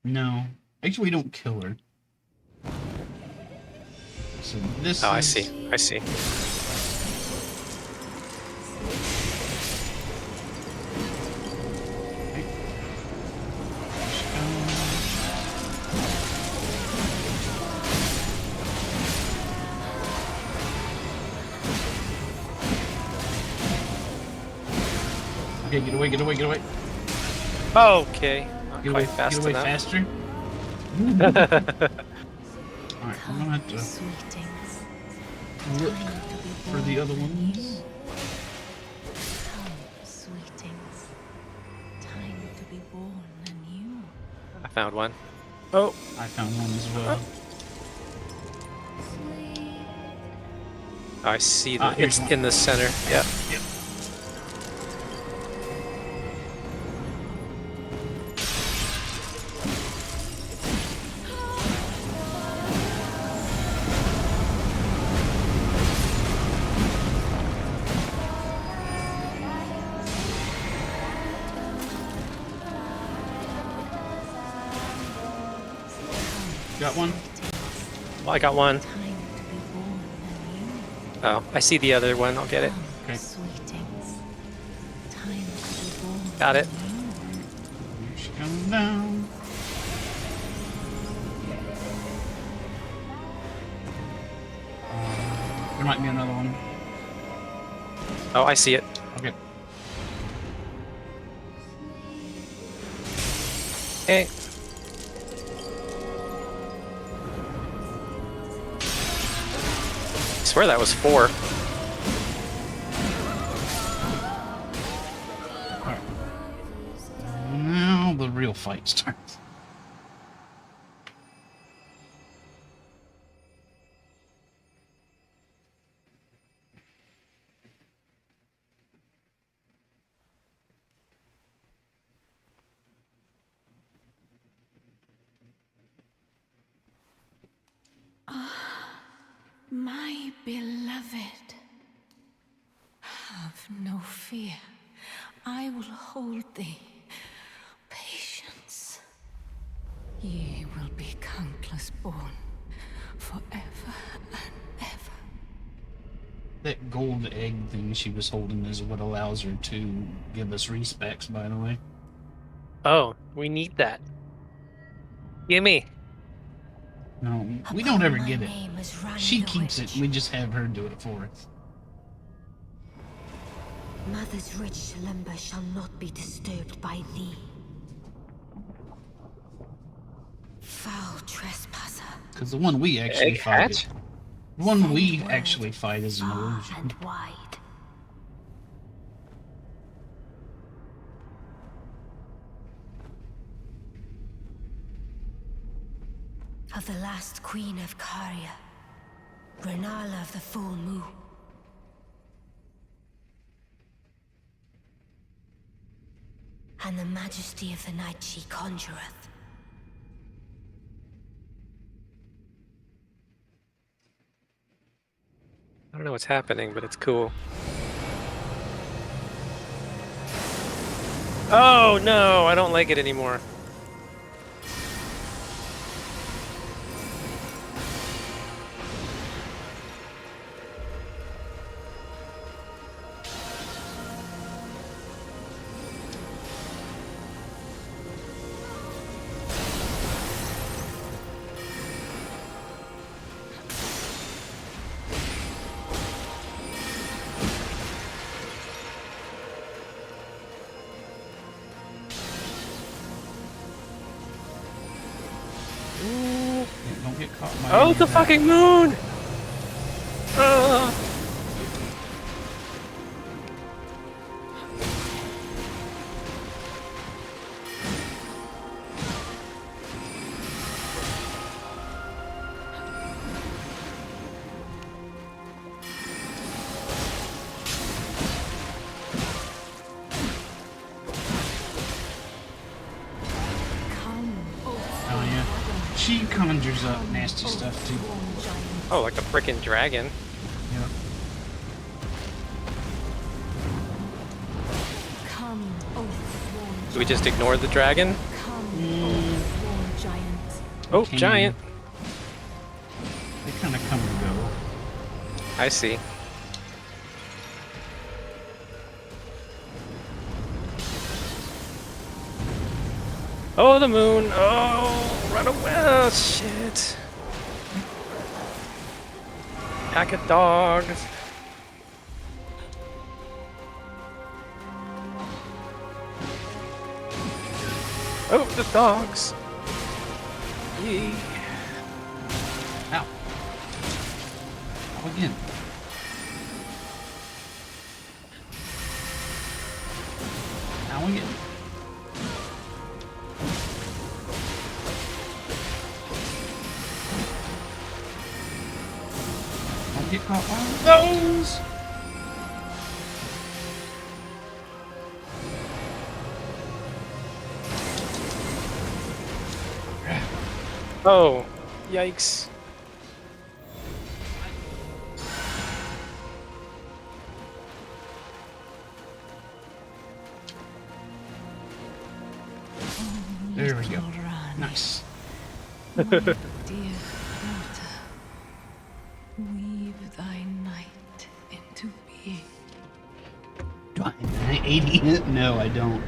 No, actually, we don't kill her. So this. Oh, is... I see. I see. Okay, get away, get away, get away. Okay. Not Get away, quite fast get away enough. faster. Alright, I'm gonna have to Sweetings, look time to be for the born other ones. Come, sweetings, time to be born anew. I found one. Oh, I found one as well. I see that here's it's one. in the center. Yeah. Yep. Got one? Well, I got one. Time to be born anew. Oh, I see the other one. I'll get it. Okay. Sweetings, time to be born Got it. anew. Here she comes down. There might be another one. Oh, I see it. Okay. Hey. I swear that was 4. Alright. Now the real fight starts. My beloved, have no fear. I will hold thee. Patience. Ye will be countless born, forever and ever. That gold egg thing she was holding is what allows her to give us respecs, by the way. Oh, we need that. Gimme. No, we don't Upon ever my get it. name is Randy She the keeps it, Witch. and we just have her do it for us. Mother's rich lumber shall not be disturbed by thee. Foul trespasser. Because the one we actually Egg fight hatch? the one Send we word actually fight is an far illusion. and wide. Of the last queen of Caria, Renala of the full moon. And the majesty of the night she conjureth. I don't know what's happening, but it's cool. Oh no, I don't like it anymore. Yeah, don't get caught by Oh, any the of that. fucking moon! Ah. Come, Oh yeah. She conjures up nasty stuff too. Oh, like a frickin' dragon. Yeah. come, oh, Do we just ignore the dragon? come, oh, giant. Oh, Can. giant. They kind of come and go. I see. Oh, the moon. Oh, run away. Oh, shit. Pack of dogs. Oh, the dogs. Yee. Ow. Ow again. Ow again. Don't get caught by those! Oh, yikes. There we go. Little Ran, Nice. my dear daughter, weave thy night into being. Do I have an 80 hit? No, I don't.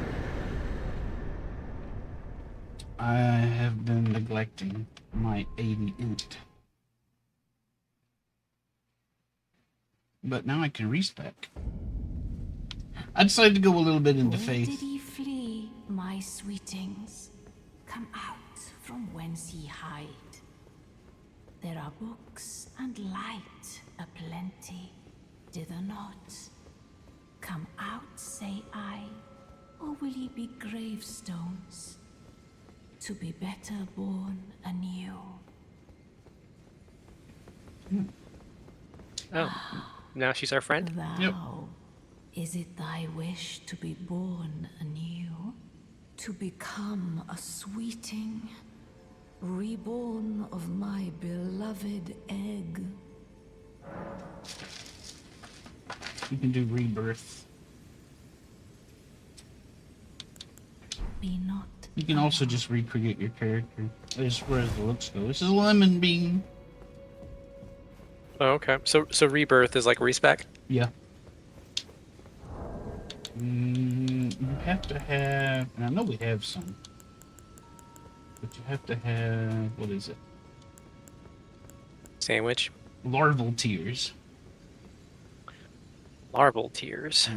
I have been neglecting my 80 int. But now I can respec. I decided to go a little bit into Where faith. did ye flee, my sweetings? come out from whence ye hide. There are books and light aplenty, dither not. Come out, say I, or will ye be gravestones, to be better born anew? Oh, now she's our friend? Yep. Thou, is it thy wish to be born anew? To become a sweeting, reborn of my beloved egg? You can do rebirth. Be not. You can also just recreate your character as far as the looks go. This is a lemon bean. Oh, okay. So rebirth is like respec? Yeah. You have to have, and I know we have some, but you have to have, what is it? Sandwich. Larval tears. Larval tears.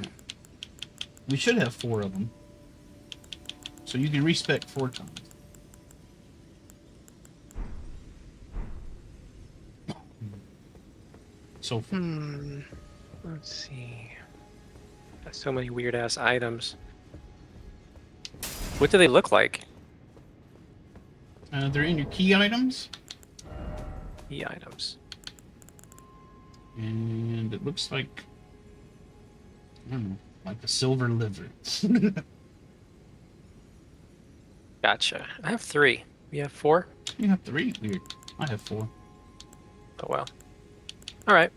We should have 4 of them. So you can respec 4 times. So far. Let's see. Got so many weird ass items. What do they look like? They're in your key items, The items. and it looks like, I don't know, like a silver liver. Gotcha. I have 3. You have 4? You have 3? Weird. I have 4. Oh well. Alright.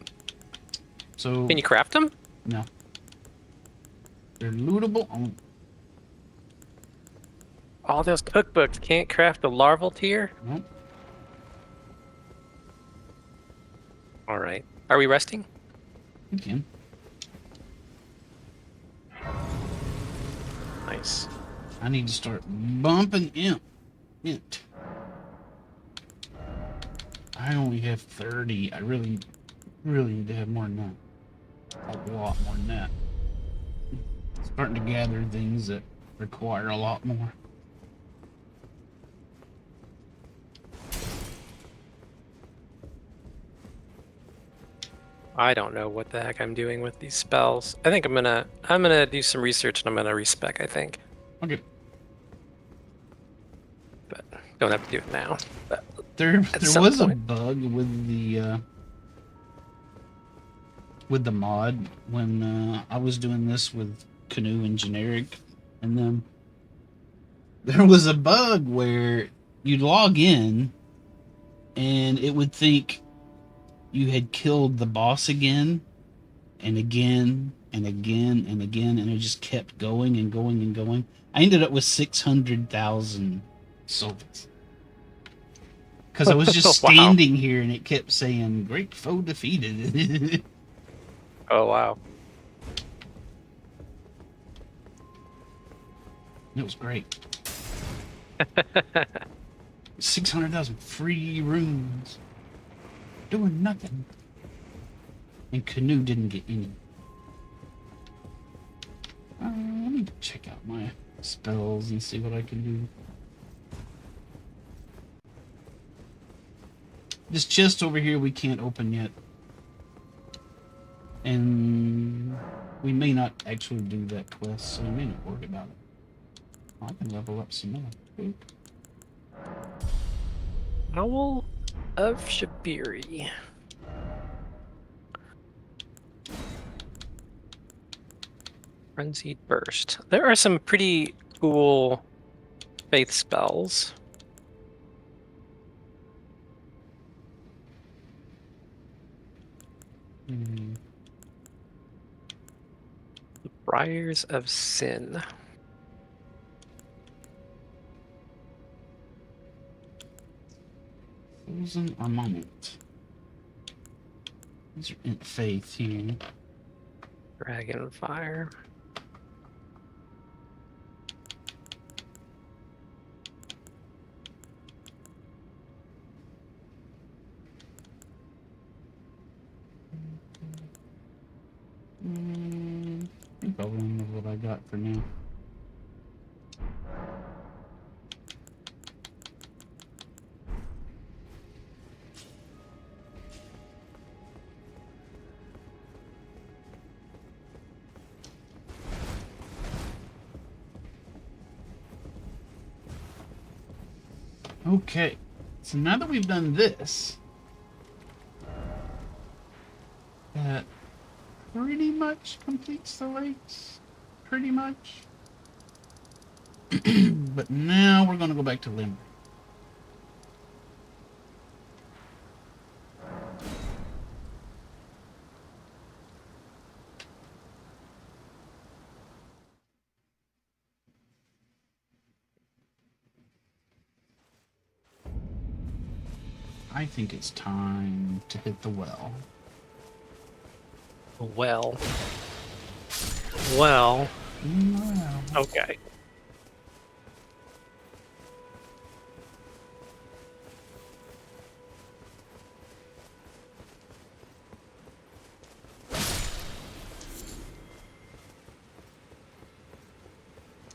So, Can you craft them? no. They're lootable. Oh, All those cookbooks can't craft the larval tier? no. Alright. Are we resting? You can. Nice. I need to start bumping int. I only have 30. I really need to have more than that. A lot more than that. Starting to gather things that require a lot more. I don't know what the heck I'm doing with these spells. I think I'm gonna do some research and I'm gonna respec, I think. Okay. But don't have to do it now. But There some was a point. bug with the mod when I was doing this with Canoe and Generic, and then there was a bug where you'd log in and it would think you had killed the boss again and again and again and again, and it just kept going and going and going. I ended up with 600,000 souls. Because I was just Wow. standing here and it kept saying, "Great foe defeated." Oh wow. It was great. 600,000 free runes. Doing nothing. And Canoe didn't get any. Let me check out my spells and see what I can do. This chest over here we can't open yet. And we may not actually do that quest, so we may not worry about it. I can level up some more. Ooh. Owl of Shabiri. Frenzied Burst. There are some pretty cool faith spells. Hmm. The Briars of Sin. Frozen Armament. These are in faith here. Dragonfire. I think I'll run with what I got for now. Okay. So now that we've done this, that pretty much completes the lakes. Pretty much. But now we're going to go back to Limerick. I think it's time to hit the well. Well. Well. Well. Okay.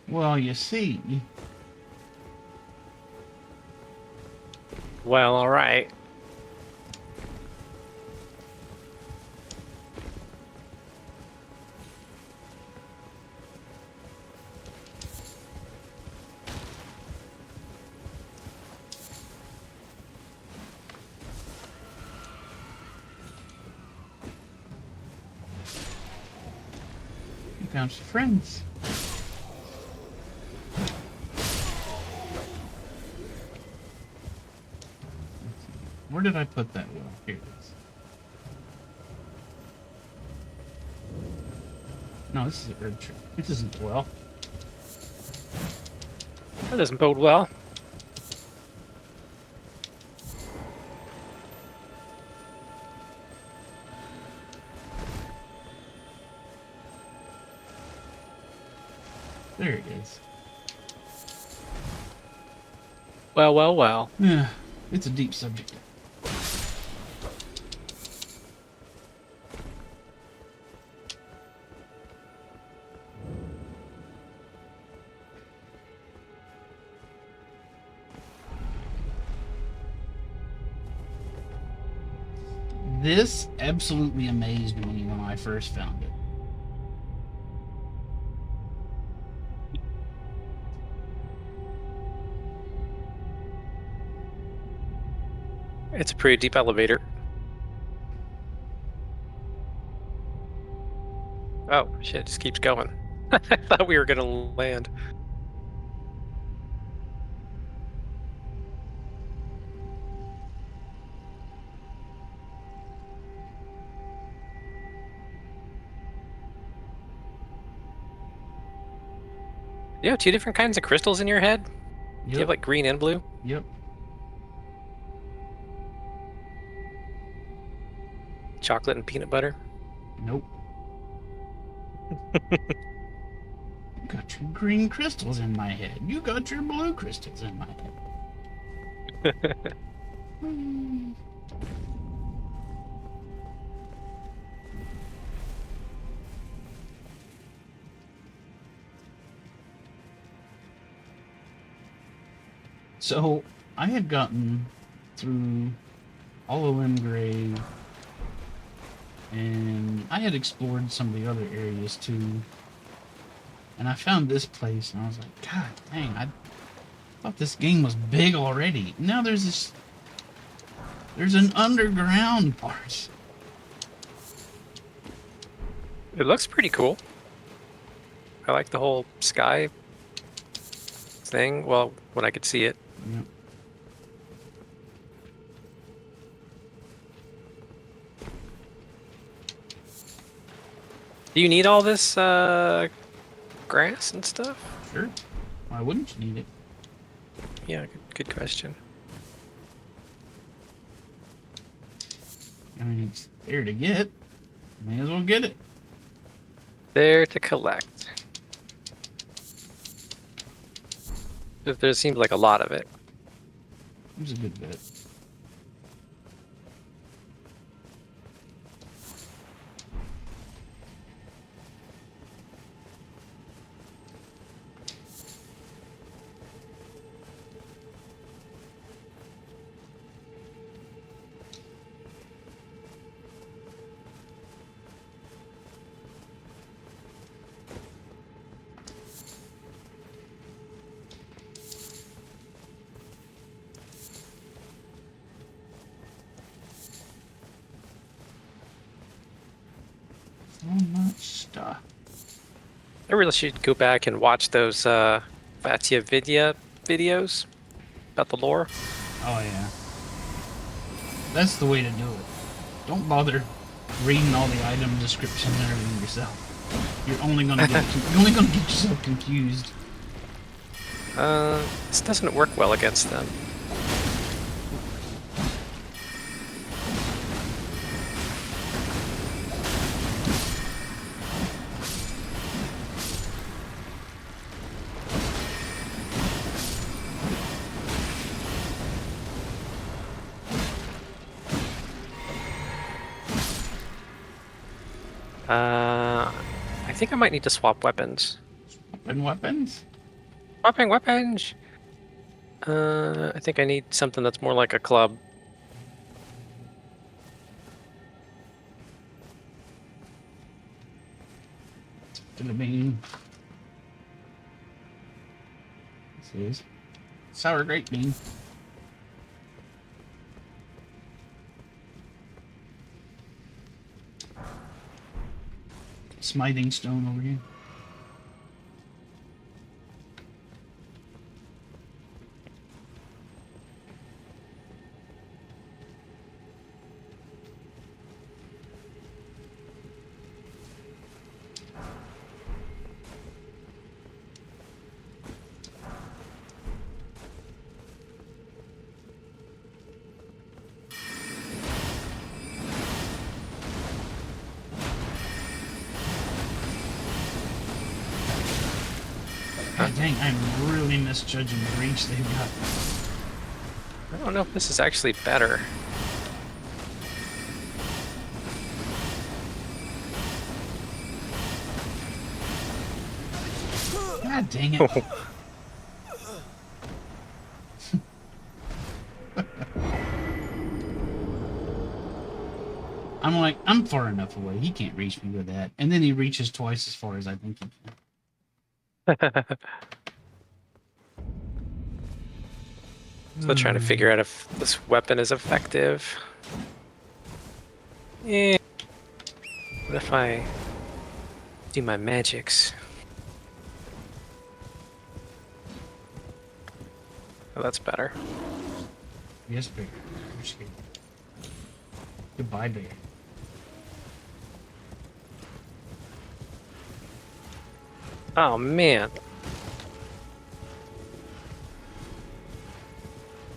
Well, you see, Well, all right. you found some friends. Where did I put that well? Here it is. No, this is a herb tree. This isn't the well. That doesn't bode well. There it is. Well, well, well. Yeah, it's a deep subject. This absolutely amazed me when I first found it. It's a pretty deep elevator. Oh, shit, it just keeps going. I thought we were gonna land. You have two different kinds of crystals in your head? Do you have Yep. like green and blue? Yep. Chocolate and peanut butter? Nope. You got your green crystals in my head. You got your blue crystals in my head. Hmm. So I had gotten through all of Limgrave, and I had explored some of the other areas too. And I found this place, and I was like, God dang! I thought this game was big already. Now there's this. There's an underground part. It looks pretty cool. I like the whole sky thing. Well, when I could see it. Yep. Do you need all this grass and stuff? Sure. Why wouldn't you need it? Yeah, good question. I mean, it's there to get. May as well get it. There to collect. There seems like a lot of it. It was a good bit. So much stuff. I really should go back and watch those Vatia Vidya videos about the lore. Oh yeah, that's the way to do it. Don't bother reading all the item descriptions and everything yourself. You're only gonna get yourself confused. This doesn't work well against them. I think I might need to swap weapons. And weapons? Swapping weapons! I think I need something that's more like a club. To the bean. This is sour grape bean. Smiting stone over here. God dang, I'm really misjudging the reach they've got. I don't know if this is actually better. God dang it. I'm like, I'm far enough away. He can't reach me with that. And then he reaches twice as far as I think he can. Still trying to figure out if this weapon is effective. Eh. What if I do my magics? Oh, that's better. Yes, bear. You're scared. Goodbye, bear. Oh man.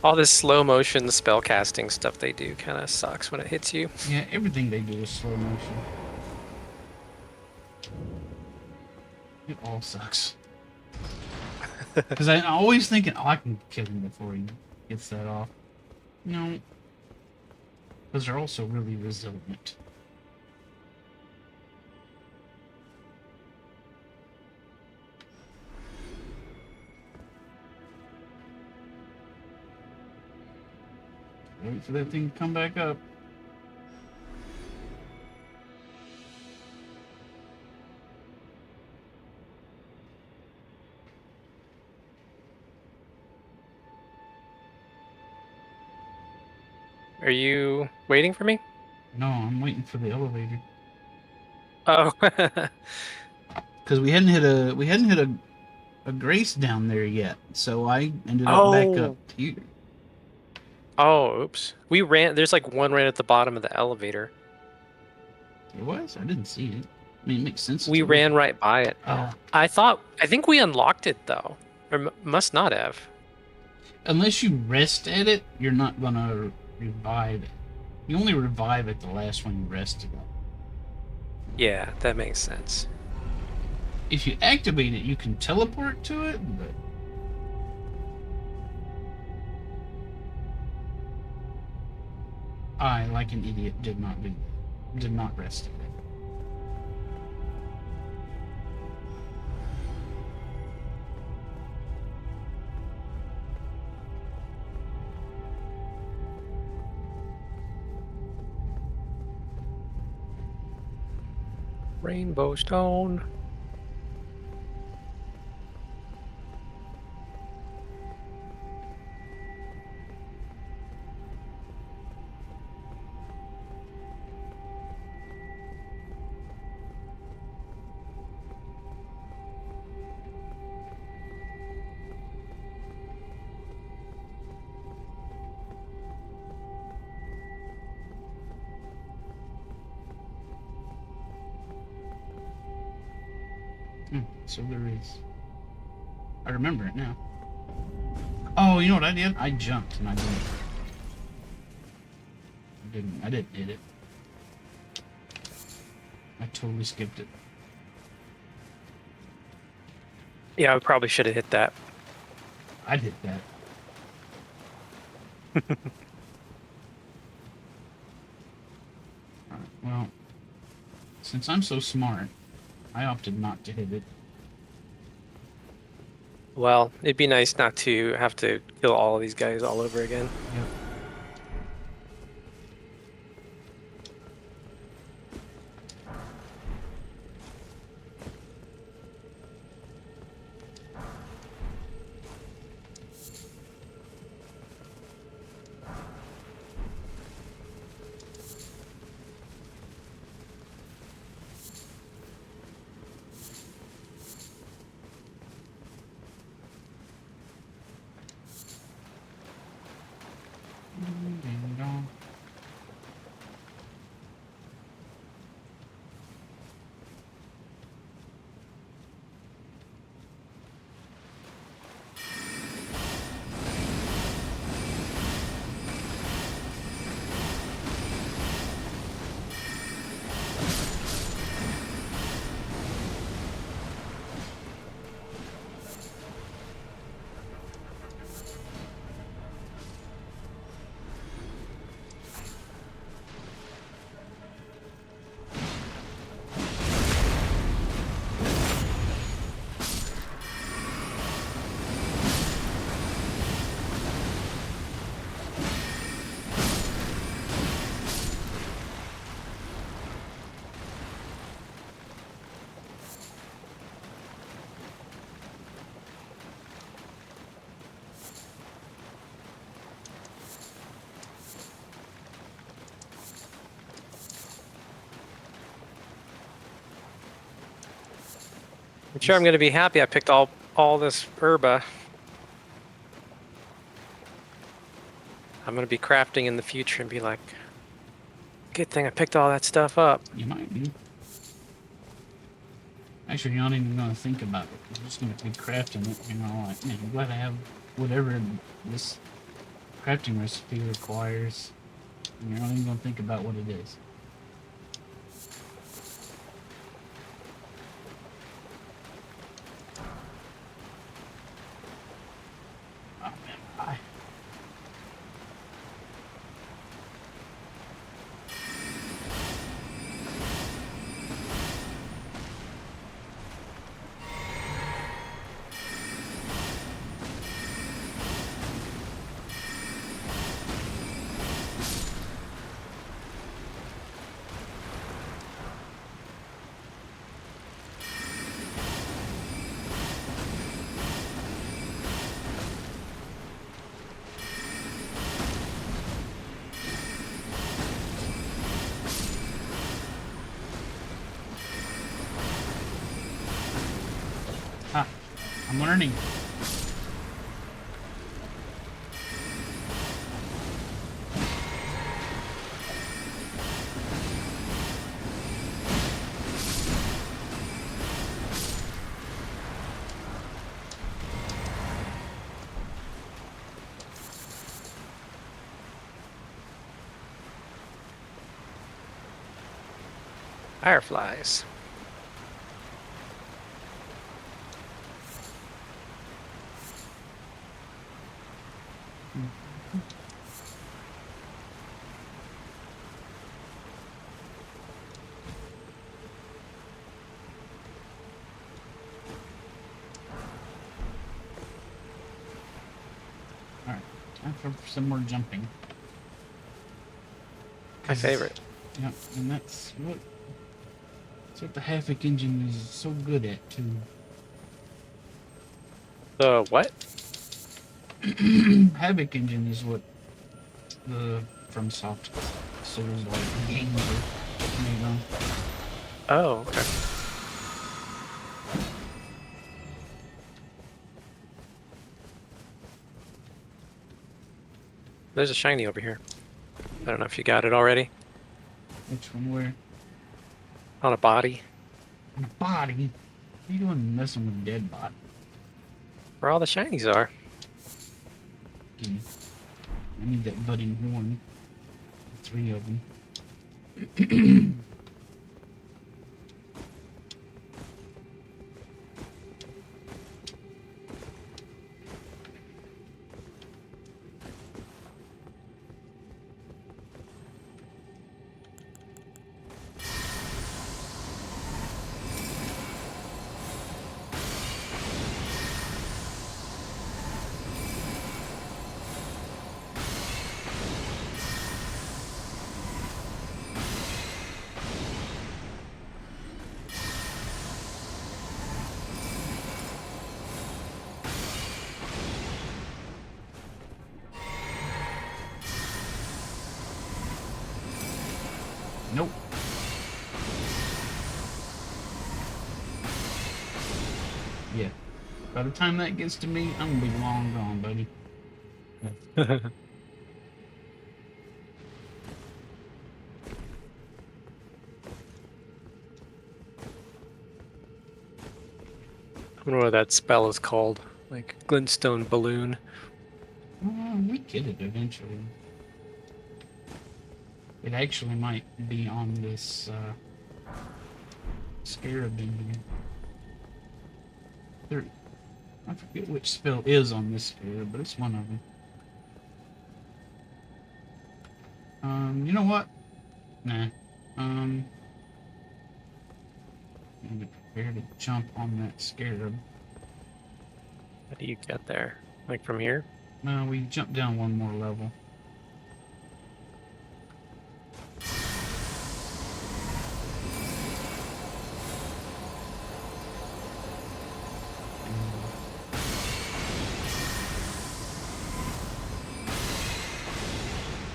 All this slow motion spell casting stuff they do kind of sucks when it hits you. Yeah, everything they do is slow motion. It all sucks. Because I'm always thinking, oh, I can kill him before he gets that off. No. Because they're also really resilient. Wait for that thing to come back up. Are you waiting for me? No, I'm waiting for the elevator. Oh. Because we hadn't hit a grace down there yet, so I ended up back up Oh. here. Oh, oops. We ran. There's like one right at the bottom of the elevator. It was? I didn't see it. I mean, it makes sense. We ran right by it. Oh. I think we unlocked it though. Or must not have. Unless you rest at it, you're not gonna revive it. You only revive at the last one you rested on. Yeah, that makes sense. If you activate it, you can teleport to it, but I, like an idiot, did not rest at it. Rainbow stone. So there is. I remember it now. Oh, you know what I did? I jumped and I didn't. I didn't hit it. I totally skipped it. Yeah, I probably should have hit that. I'd hit that. Alright, well, since I'm so smart, I opted not to hit it. Well, it'd be nice not to have to kill all of these guys all over again. Yep. Ding dong. I'm sure I'm going to be happy I picked all this herba. I'm going to be crafting in the future and be like, good thing I picked all that stuff up. You might be. Actually, you're not even going to think about it. You're just going to be crafting it. You know, like, man, I'm glad I have whatever this crafting recipe requires. And you're not even going to think about what it is. Oh, man, I... Ha! I'm learning. Fireflies. Alright, time for some more jumping. My favorite. Yep, and that's what the Havoc engine is so good at, too. The what? Havoc engine is what the FromSoft Souls-like games are made on. Oh, okay. There's a shiny over here. I don't know if you got it already. Which one? Where? On a body. On a body? are you doing messing with dead bot? Where all the shinies are. I need that budding horn. 3 of them. Nope. Yeah. By the time that gets to me, I'm gonna be long gone, buddy. I don't know what that spell is called. Like glintstone balloon. We get it eventually. It actually might be on this scarab in here. There, I forget which spell is on this scarab, but it's one of them. You know what? Nah. I'm gonna prepare to jump on that scarab. How do you get there? Like from here? No, we jump down one more level.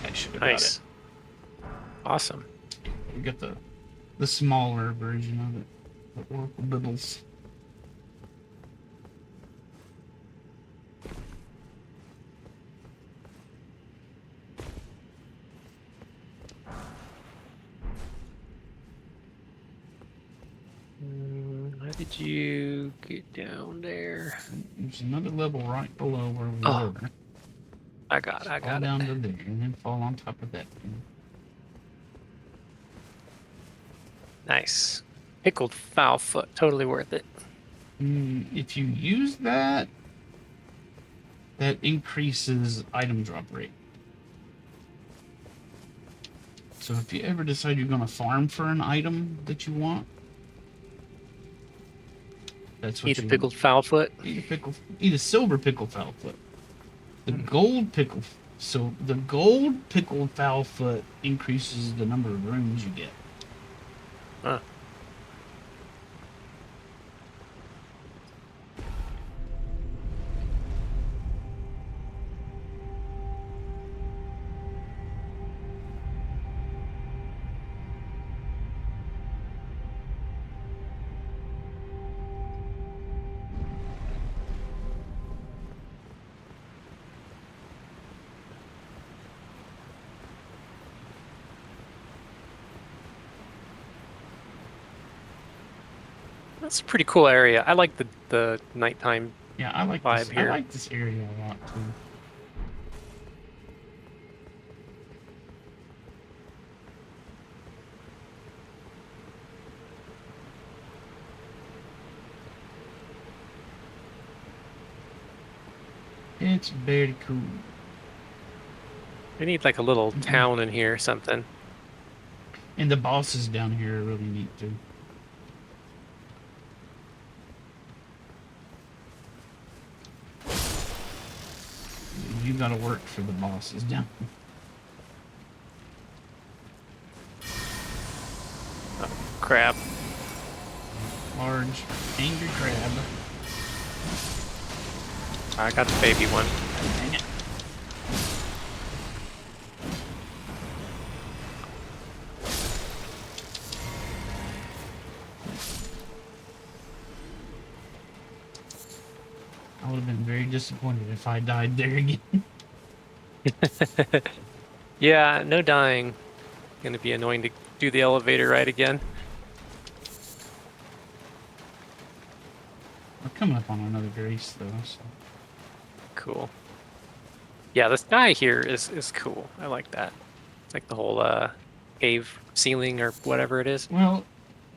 I should have got Nice. it. Awesome. We got the smaller version of it. The Oracle Bibbles. How did you get down there? There's another level right below where we Oh, were. I got it. Fall down to there and then fall on top of that thing. Nice. Pickled foul foot. Totally worth it. If you use that, that increases item drop rate. So if you ever decide you're going to farm for an item that you want, that's what Eat a you pickled foul foot. eat a silver pickled foul foot. The gold pickle, so the gold pickled foul foot increases the number of rooms you get. Huh. That's a pretty cool area. I like the nighttime. Yeah, I like Vibe this. here. I like this area a lot too. It's very cool. We need like a little town in here or something. And the bosses down here are really neat too. You gotta work for the bosses down here. Crap. Large, angry crab. I got the baby one. Dang it. I would have been very disappointed if I died there again. Yeah, no dying. Gonna be annoying to do the elevator ride again. We're coming up on another grace though. So. Cool. Yeah, the sky here is cool. I like that. Like the whole cave ceiling or whatever it is. Well,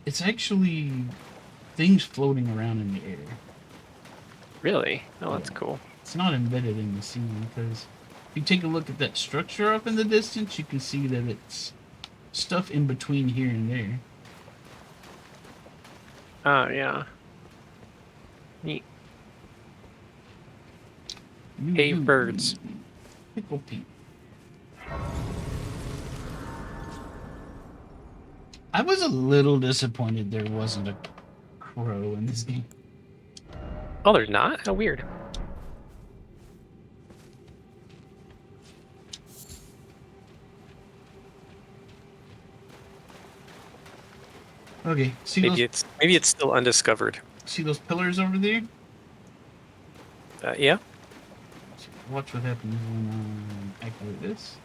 it's actually things floating around in the air. Really? Oh, Yeah. that's cool. It's not embedded in the ceiling because if you take a look at that structure up in the distance, you can see that it's stuff in between here and there. Oh, yeah. Neat. Cave birds. Pickle Pete. I was a little disappointed there wasn't a crow in this game. Oh, there's not? How weird. Okay, Maybe it's still undiscovered. see those pillars over there? Yeah. Watch what happens when I activate this.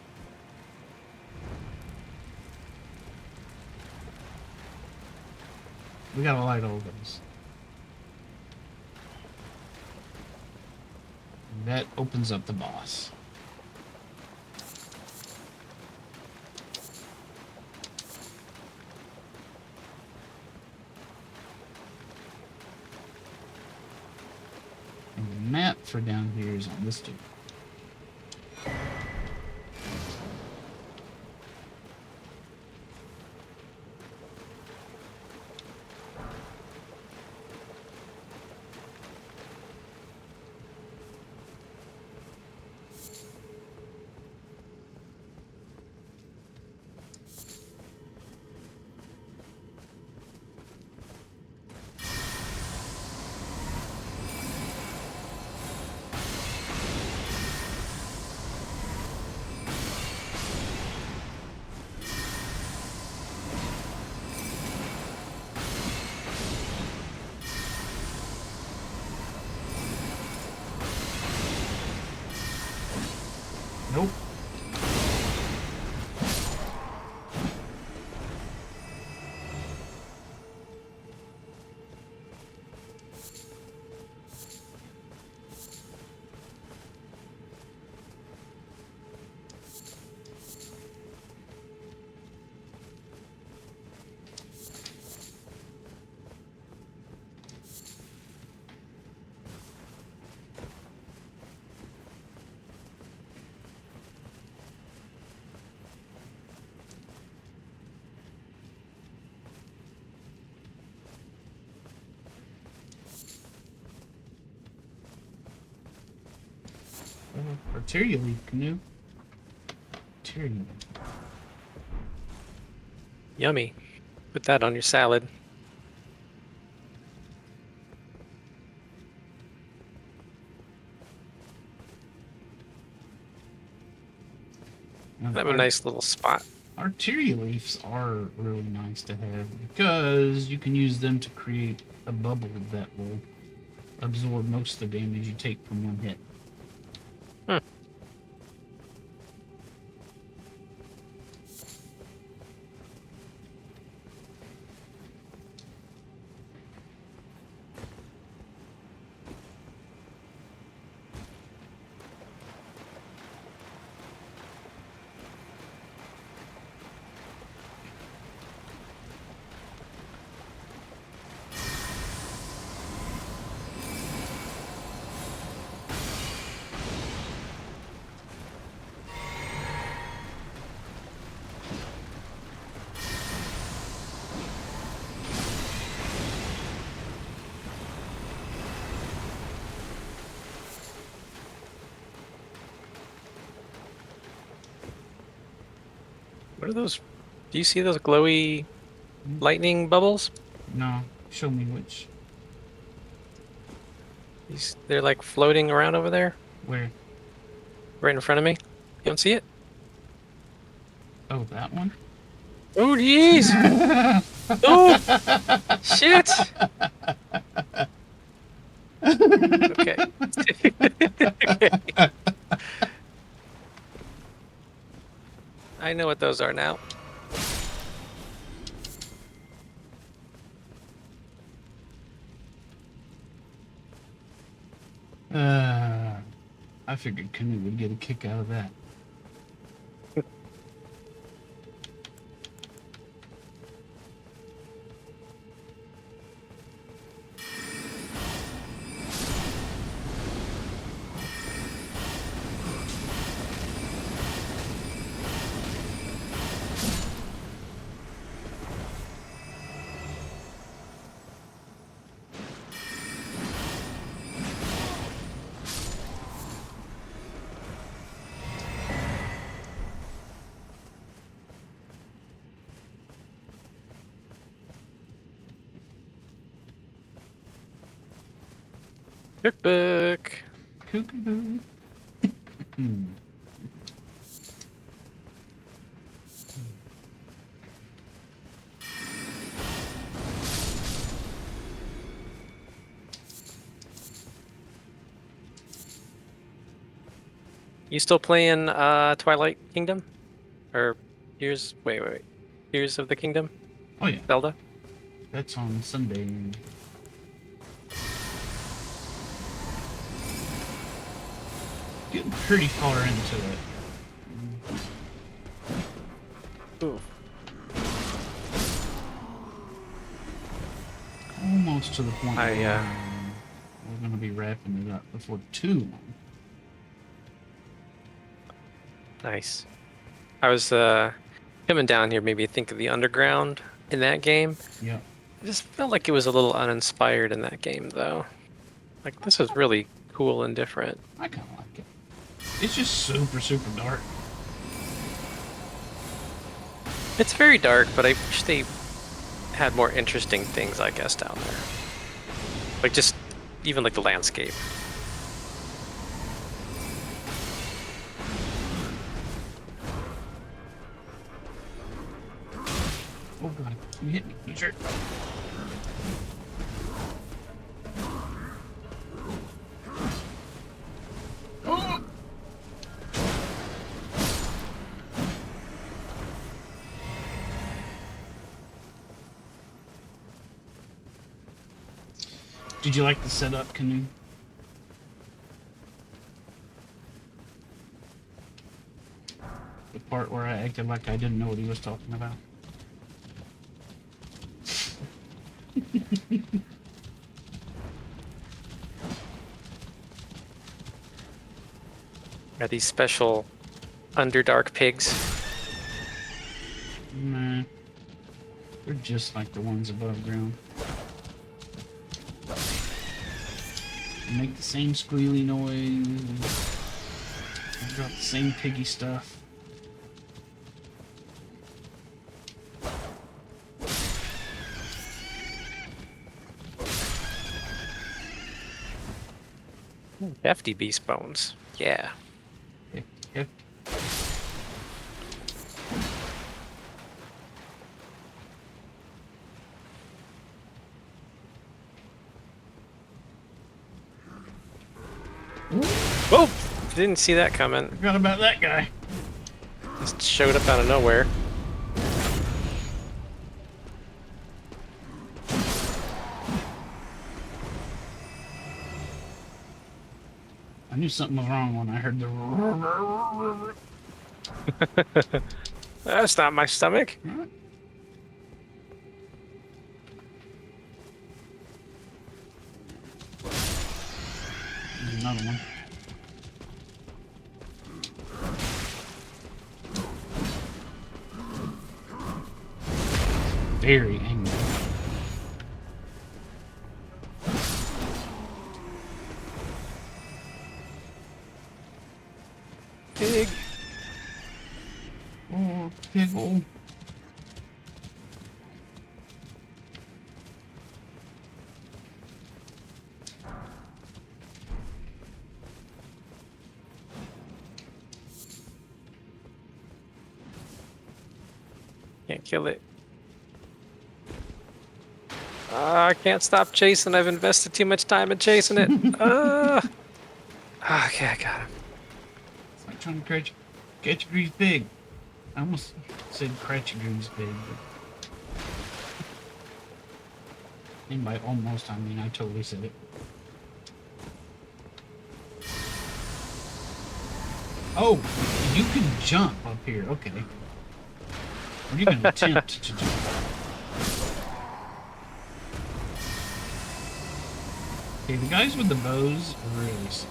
We gotta light all those. That opens up the boss. And the map for down here is on this dude. Nope. Arterial leaf canoe. Arterial. Yummy. Put that on your salad. Now, I have a nice little spot. arterial leaves are really nice to have because you can use them to create a bubble that will absorb most of the damage you take from one hit. Hmm. What are those? Do you see those glowy lightning bubbles? No, show me which. They're like floating around over there, Where? right in front of me. You don't see it? Oh, that one? Oh, jeez! Oh, shit! Okay. Okay. I know what those are now. I figured Canoe would get a kick out of that. Cookbook. Cuckoo. Hmm. You still playing Twilight Kingdom? Or wait. Tears of the Kingdom? Oh yeah, Zelda? that's on Sunday. Getting pretty far into it. Ooh. Almost to the point I where we're gonna be wrapping it up before too long. Nice. I was coming down here, maybe think of the underground in that game. Yep. I just felt like it was a little uninspired in that game, though. Like, this is really cool and different. I kind of like it. It's just super, super dark. It's very dark, but I wish they had more interesting things, I guess, down there. Like, just even like the landscape. Oh god, you hit me. You sure? Oh! Did you like the setup, Canoe? The part where I acted like I didn't know what he was talking about? Are these special Underdark pigs? Nah. They're just like the ones above ground. They make the same squealy noise. They got the same piggy stuff. Hefty beast bones. Yeah. Yep, yep. Whoa! Didn't see that coming. Forgot about that guy. Just showed up out of nowhere. I knew something was wrong when I heard the. That's not my stomach. There's another one. Very angry. Pig. Oh, pickle. Can't kill it. I can't stop chasing. I've invested too much time in chasing it. Okay, I got him. It's like trying to catch a grease pig. I almost said catch a grease pig. And by almost, I mean I totally said it. Oh, you can jump up here. Okay. Or you can attempt to jump. Okay, the guys with the bows are really slow.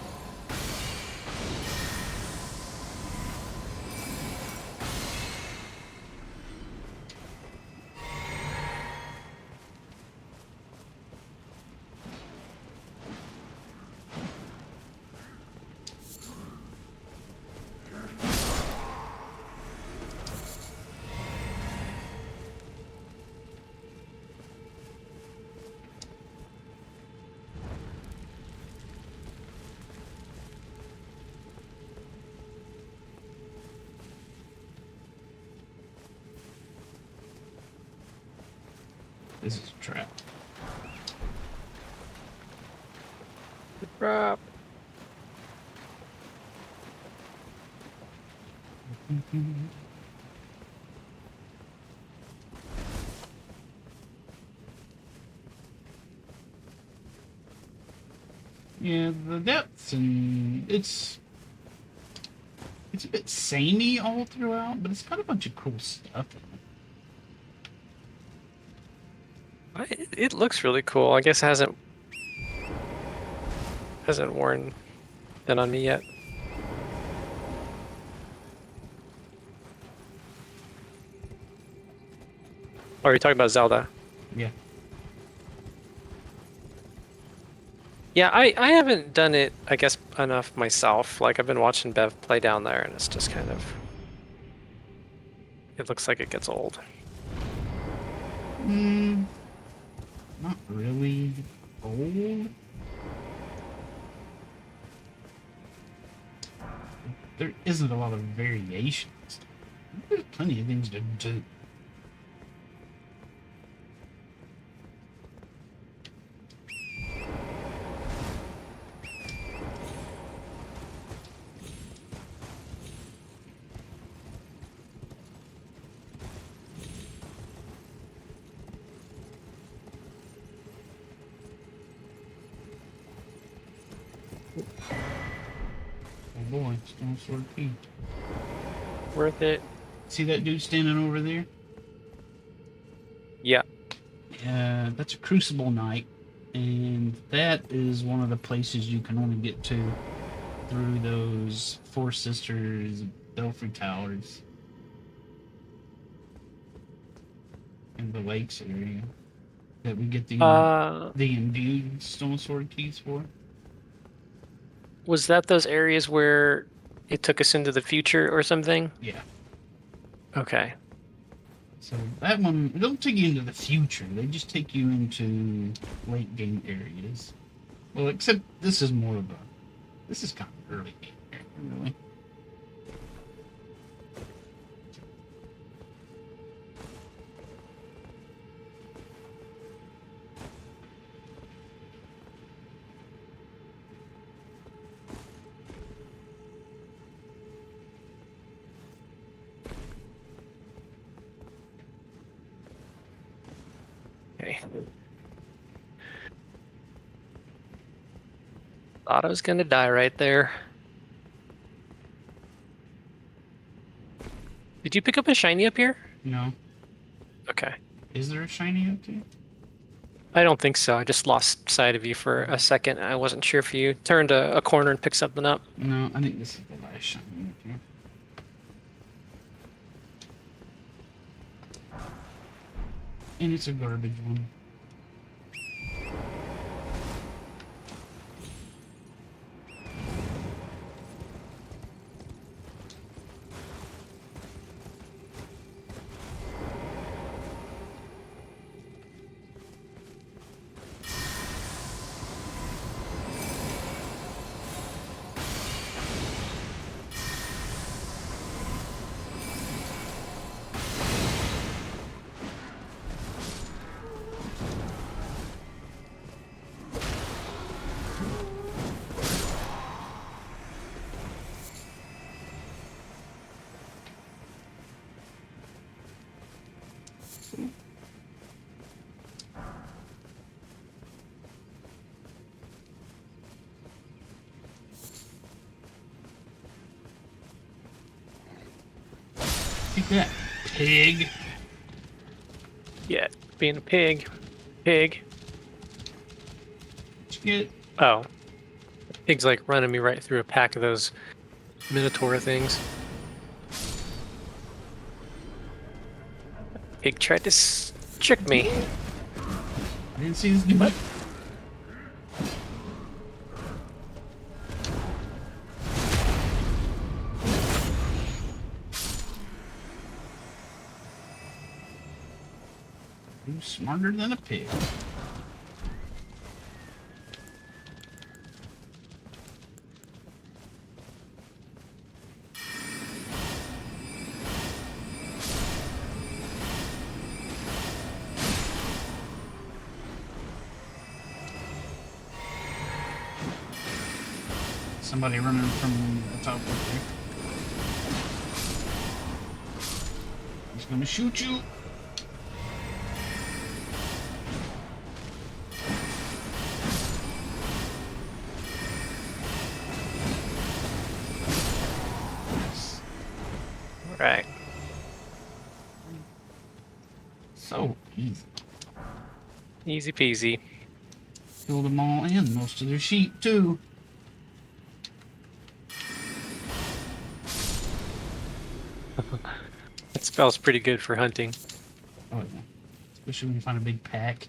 This is a trap. Drop. Yeah, the depths and it's a bit samey all throughout, but it's got a bunch of cool stuff. It looks really cool. I guess it hasn't worn thin on me yet. Oh, are you talking about Zelda? Yeah. Yeah, I haven't done it, I guess, enough myself. Like I've been watching Bev play down there, and it's just kind of it looks like it gets old. Mm, not really old. There isn't a lot of variations. There's plenty of things to do. Oh boy, stone sword key. Worth it? See that dude standing over there? Yeah. That's a Crucible Knight, and that is one of the places you can only get to through those Four Sisters Belfry Towers in the lakes area that we get Uh, the imbued stone sword keys for. was that those areas where it took us into the future or something? Yeah. Okay. So that one, it don't take you into the future. They just take you into late game areas. Well, except this is more of a, this is kind of early game area, really. Okay. Thought I was gonna die right there. Did you pick up a shiny up here? No. Okay. Is there a shiny up there? I don't think so. I just lost sight of you for a second. I wasn't sure if you turned a corner and picked something up. No, I think this is the last shiny up here. And it's a garbage one. Take that, pig. Yeah, being a pig. Pig. What you get? Oh, pig's like running me right through a pack of those Minotaur things. Pig tried to trick me. I didn't see this dude. Who's smarter than a pig? Somebody running from the top up there. He's gonna shoot you. Right. So easy. Easy peasy. Killed them all and most of their sheep too. That spell's pretty good for hunting. Oh yeah. Especially when you find a big pack.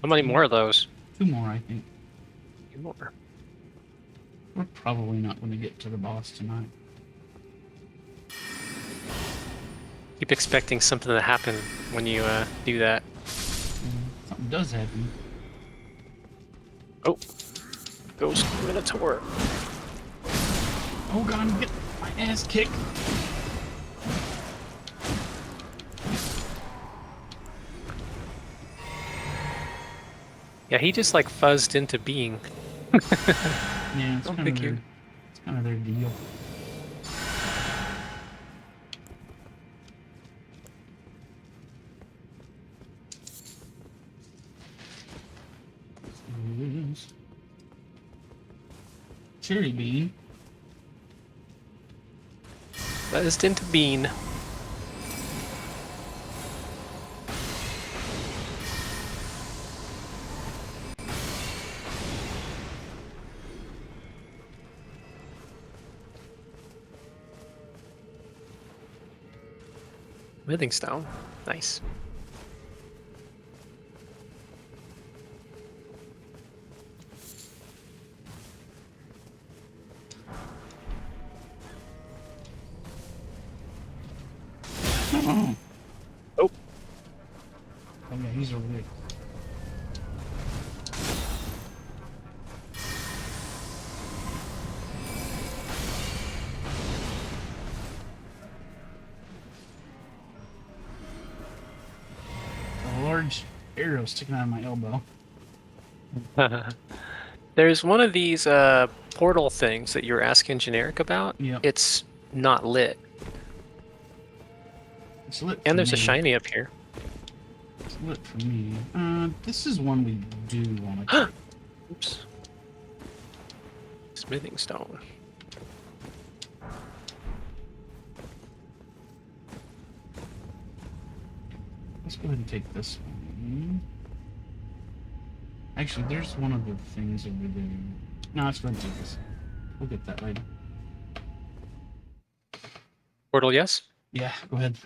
How many more of those? 2 more, I think. Two more. We're probably not going to get to the boss tonight. Keep expecting something to happen when you do that. Something does happen. Oh, Ghost Minotaur. Oh god, I'm getting my ass kicked. Yeah, he just like fuzzed into being. Yeah, it's Don't kind of think you. their, it's kind of their deal. Cherry bean. Fuzzed into bean. Smithing stone. Nice. Oh, Oh, yeah, he's over there. A large arrow sticking out of my elbow. there's one of these portal things that you were asking generic about. Yep. It's not lit. It's lit for And there's me. a shiny up here. It's lit for me. This is one we do want to. Oops. Smithing stone. Let's go ahead and take this one. Actually, there's one of the things over there. No, let's go ahead and take this. We'll get that later. Portal, yes? Yeah, go ahead.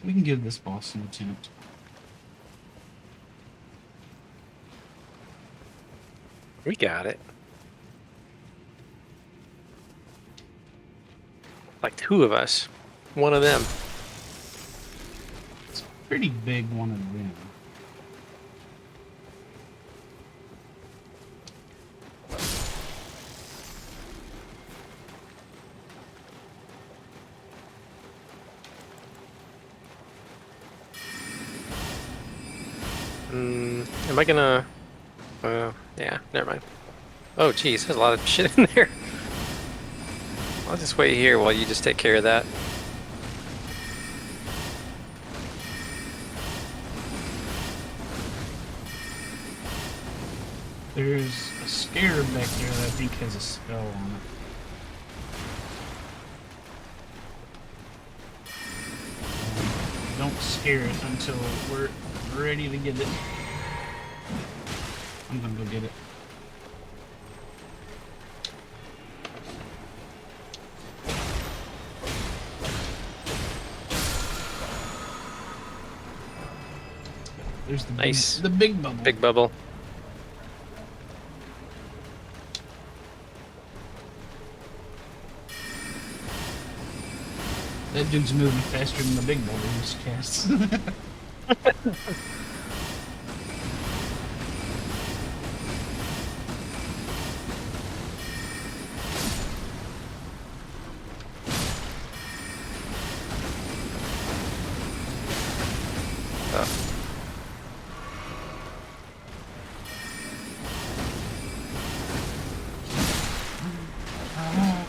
We can give this boss an attempt. We got it. Like 2 of us. One of them. It's a pretty big one of them. Am I gonna? Yeah, never mind. Oh, geez, there's a lot of shit in there. I'll just wait here while you just take care of that. There's a scarab back there that I think has a spell on it. Don't scare it until we're ready to get it. I'm gonna go get it. There's the Nice. the big bubble. Big bubble. That dude's moving faster than the big bubble he just cast. Oh,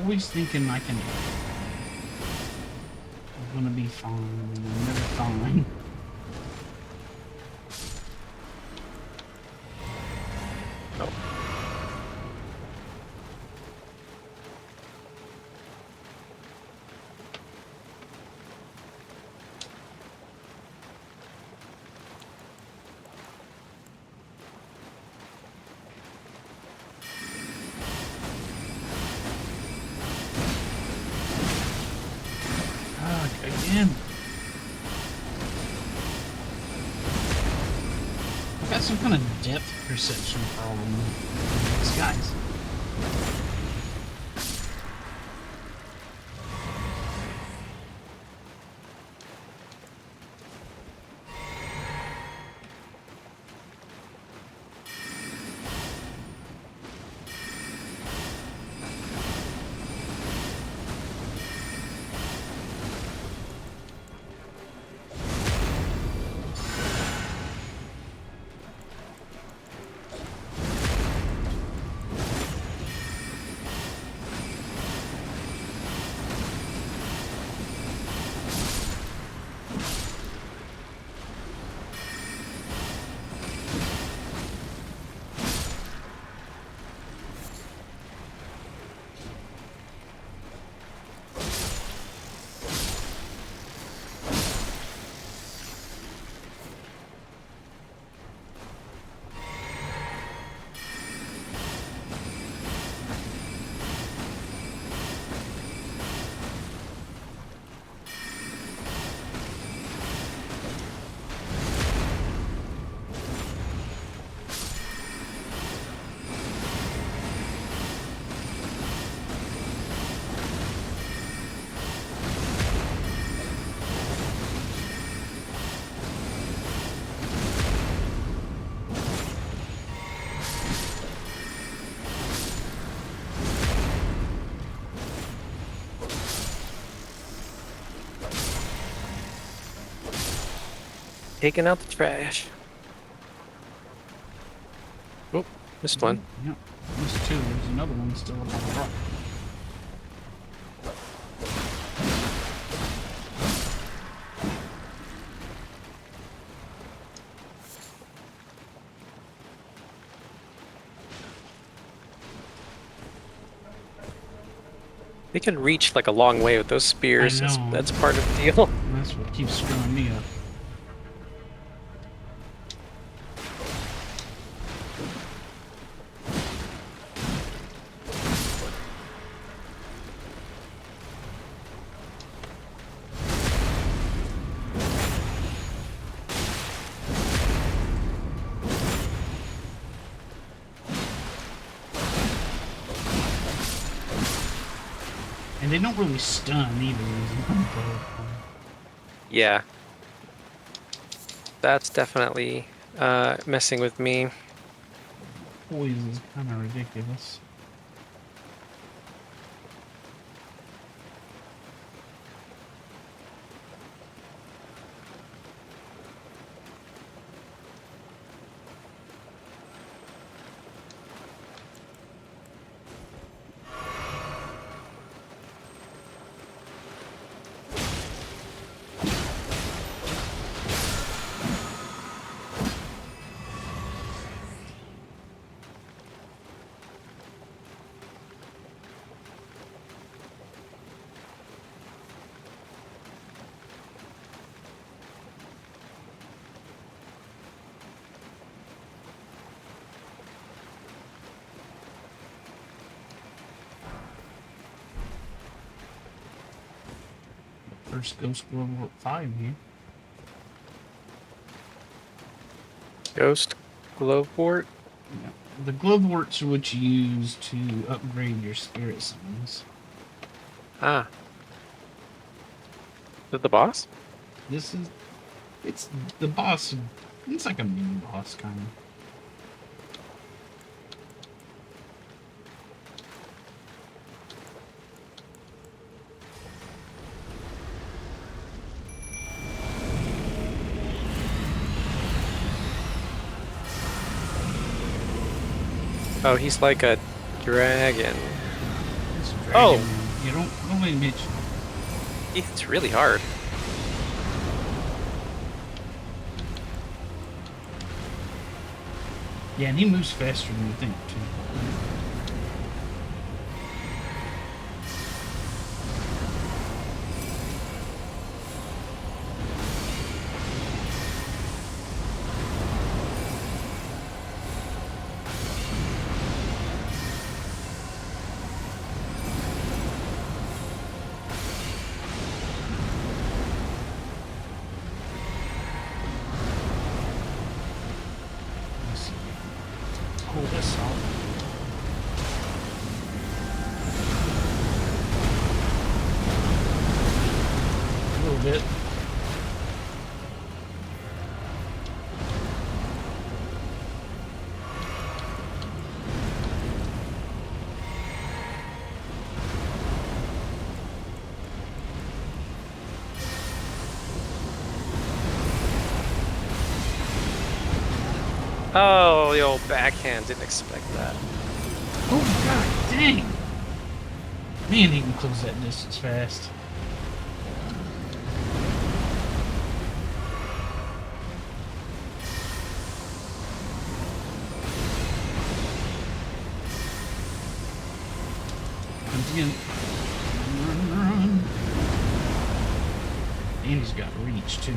Always thinking I'm gonna be fine, and I'm never fine. oh. Ah, again. I've got some kind of depth perception problem with these guys. Taking out the trash. Oh, missed one. Yep. There's two. There's another one still up on the rock. They can reach like a long way with those spears. I know. That's part of the deal. That's what keeps screwing me up. And they don't really stun either. Yeah. That's definitely messing with me. Poison is kind of ridiculous. first Ghost Global 5 here. Ghost Glowport. Yeah. The Globeworts are what you use to upgrade your spirit summons. Ah. Is it the boss? This is... It's the boss. It's like a mini boss, kind of. Oh, he's like a dragon. It's a dragon, Oh. man. You don't let him hit you. It's really hard. Yeah, and he moves faster than you think, too. Let's see. Pull this off. A little bit. Oh, the old backhand. Didn't expect that. Oh, god dang! Man, he can close that distance fast. Once again, run. And he's got reach, too.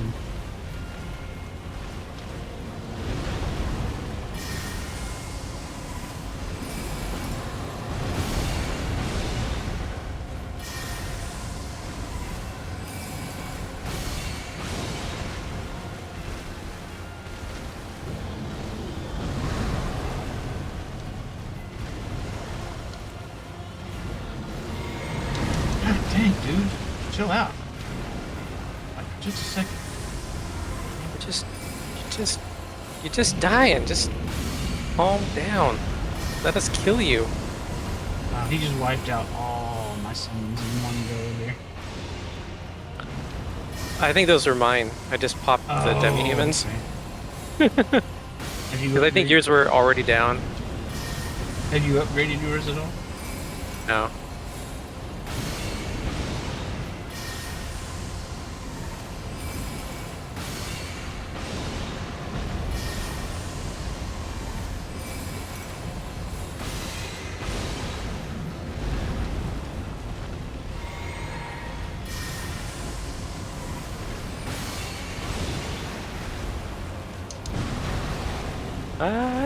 God dang, dude. Chill out. Like, just a second. You're just dying. Just calm down. Let us kill you. Wow, he just wiped out all my summons in one go there. I think those are mine. I just popped the demi-humans. Okay. Have you Because I think upgraded- yours were already down. Have you upgraded yours at all? No.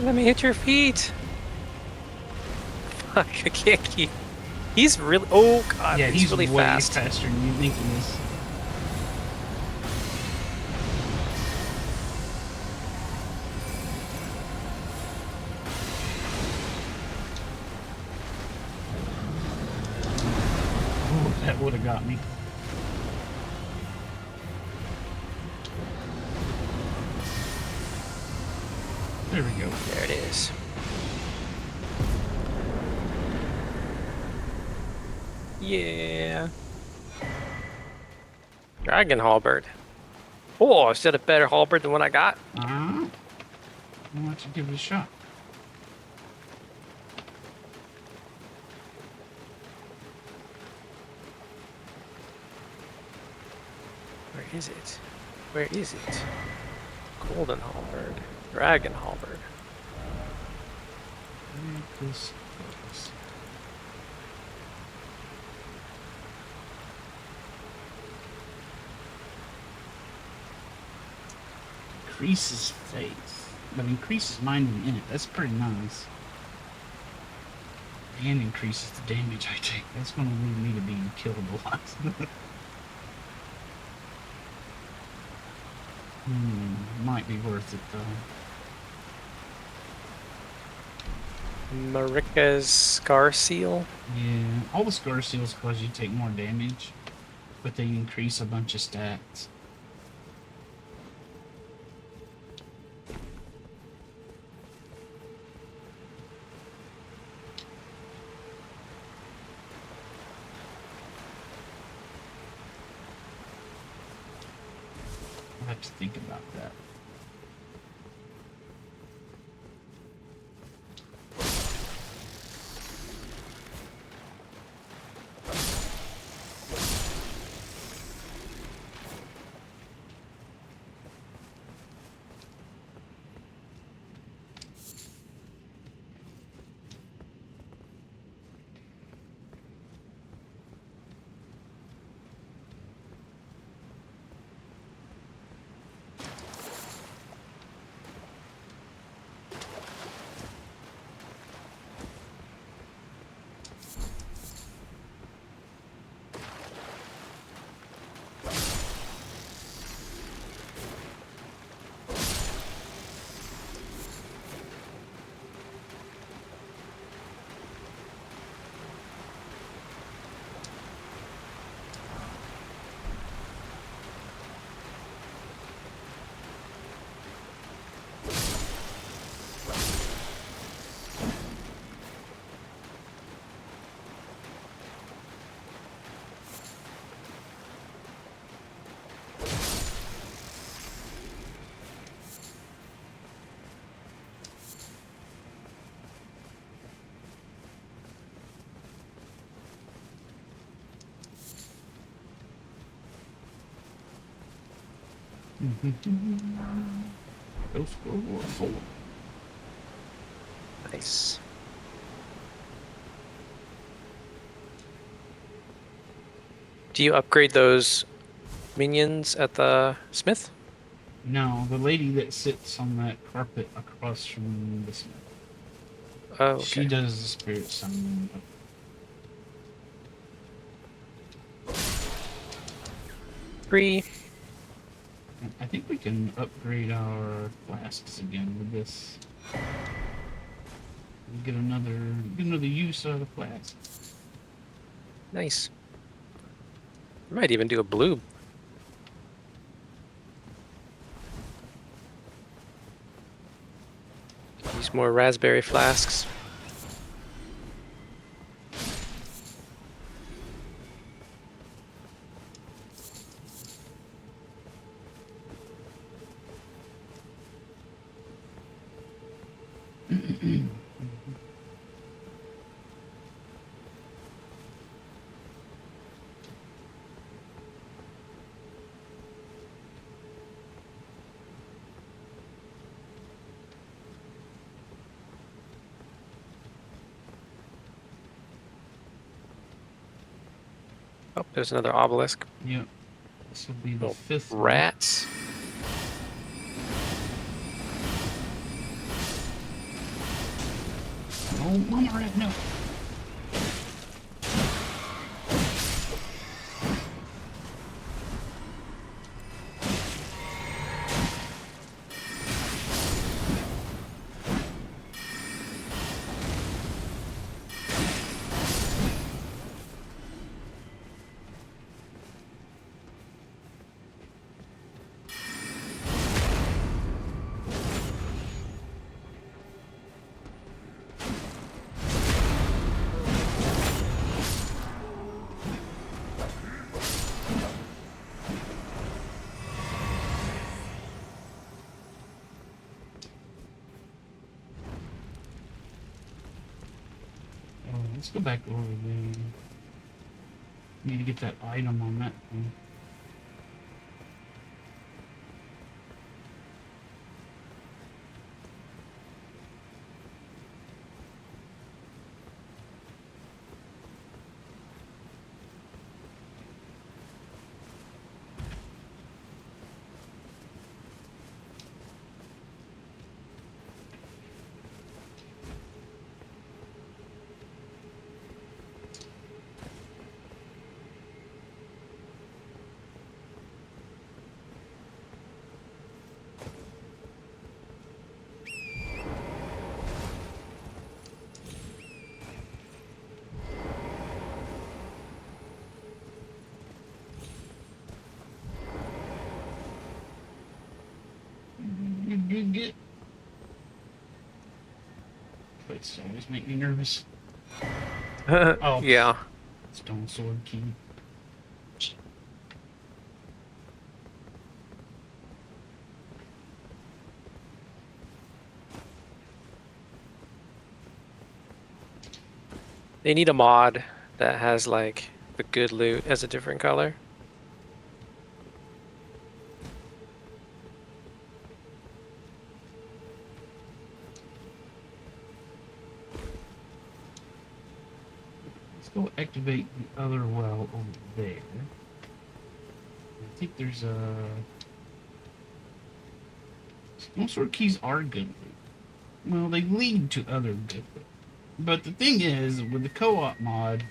Let me hit your feet. Fuck, I can't keep. He's really. Oh god, Yeah, he's really way fast. faster than you think he is. Ooh, that would have got me. There we go. There it is. Yeah. Dragon halberd. Oh, is that a better halberd than what I got? Why don't you give it a shot? Where is it? Where is it? Golden halberd. Dragon halberd. This focus. Increases faith, but increases minding in it. That's pretty nice. And increases the damage I take. That's gonna lead me to being killed a lot. Might be worth it though. Marika's Scar Seal. Yeah, all the scar seals cause you take more damage, but they increase a bunch of stats. I'll have to think about that. Go for War 4. Nice. Do you upgrade those minions at the smith? No, the lady that sits on that carpet across from the smith. Oh, She okay. does the spirit summon. Free. I think we can upgrade our flasks again with this. Get another use out of the flask. Nice. We might even do a blue. Use more raspberry flasks. Oh, there's another obelisk. Yep. This will be the Oh, fifth one. rats. Oh, Mama Rat, no. Oh, let's go back over there. Need to get that item on that thing. you get? Fights always make me nervous. Oh, Yeah. stone sword key. They need a mod that has like the good loot as a different color. Let's go activate the other well over there. I think there's a. Stone sword keys are good. Well, they lead to other good. But the thing is, with the co-op mod,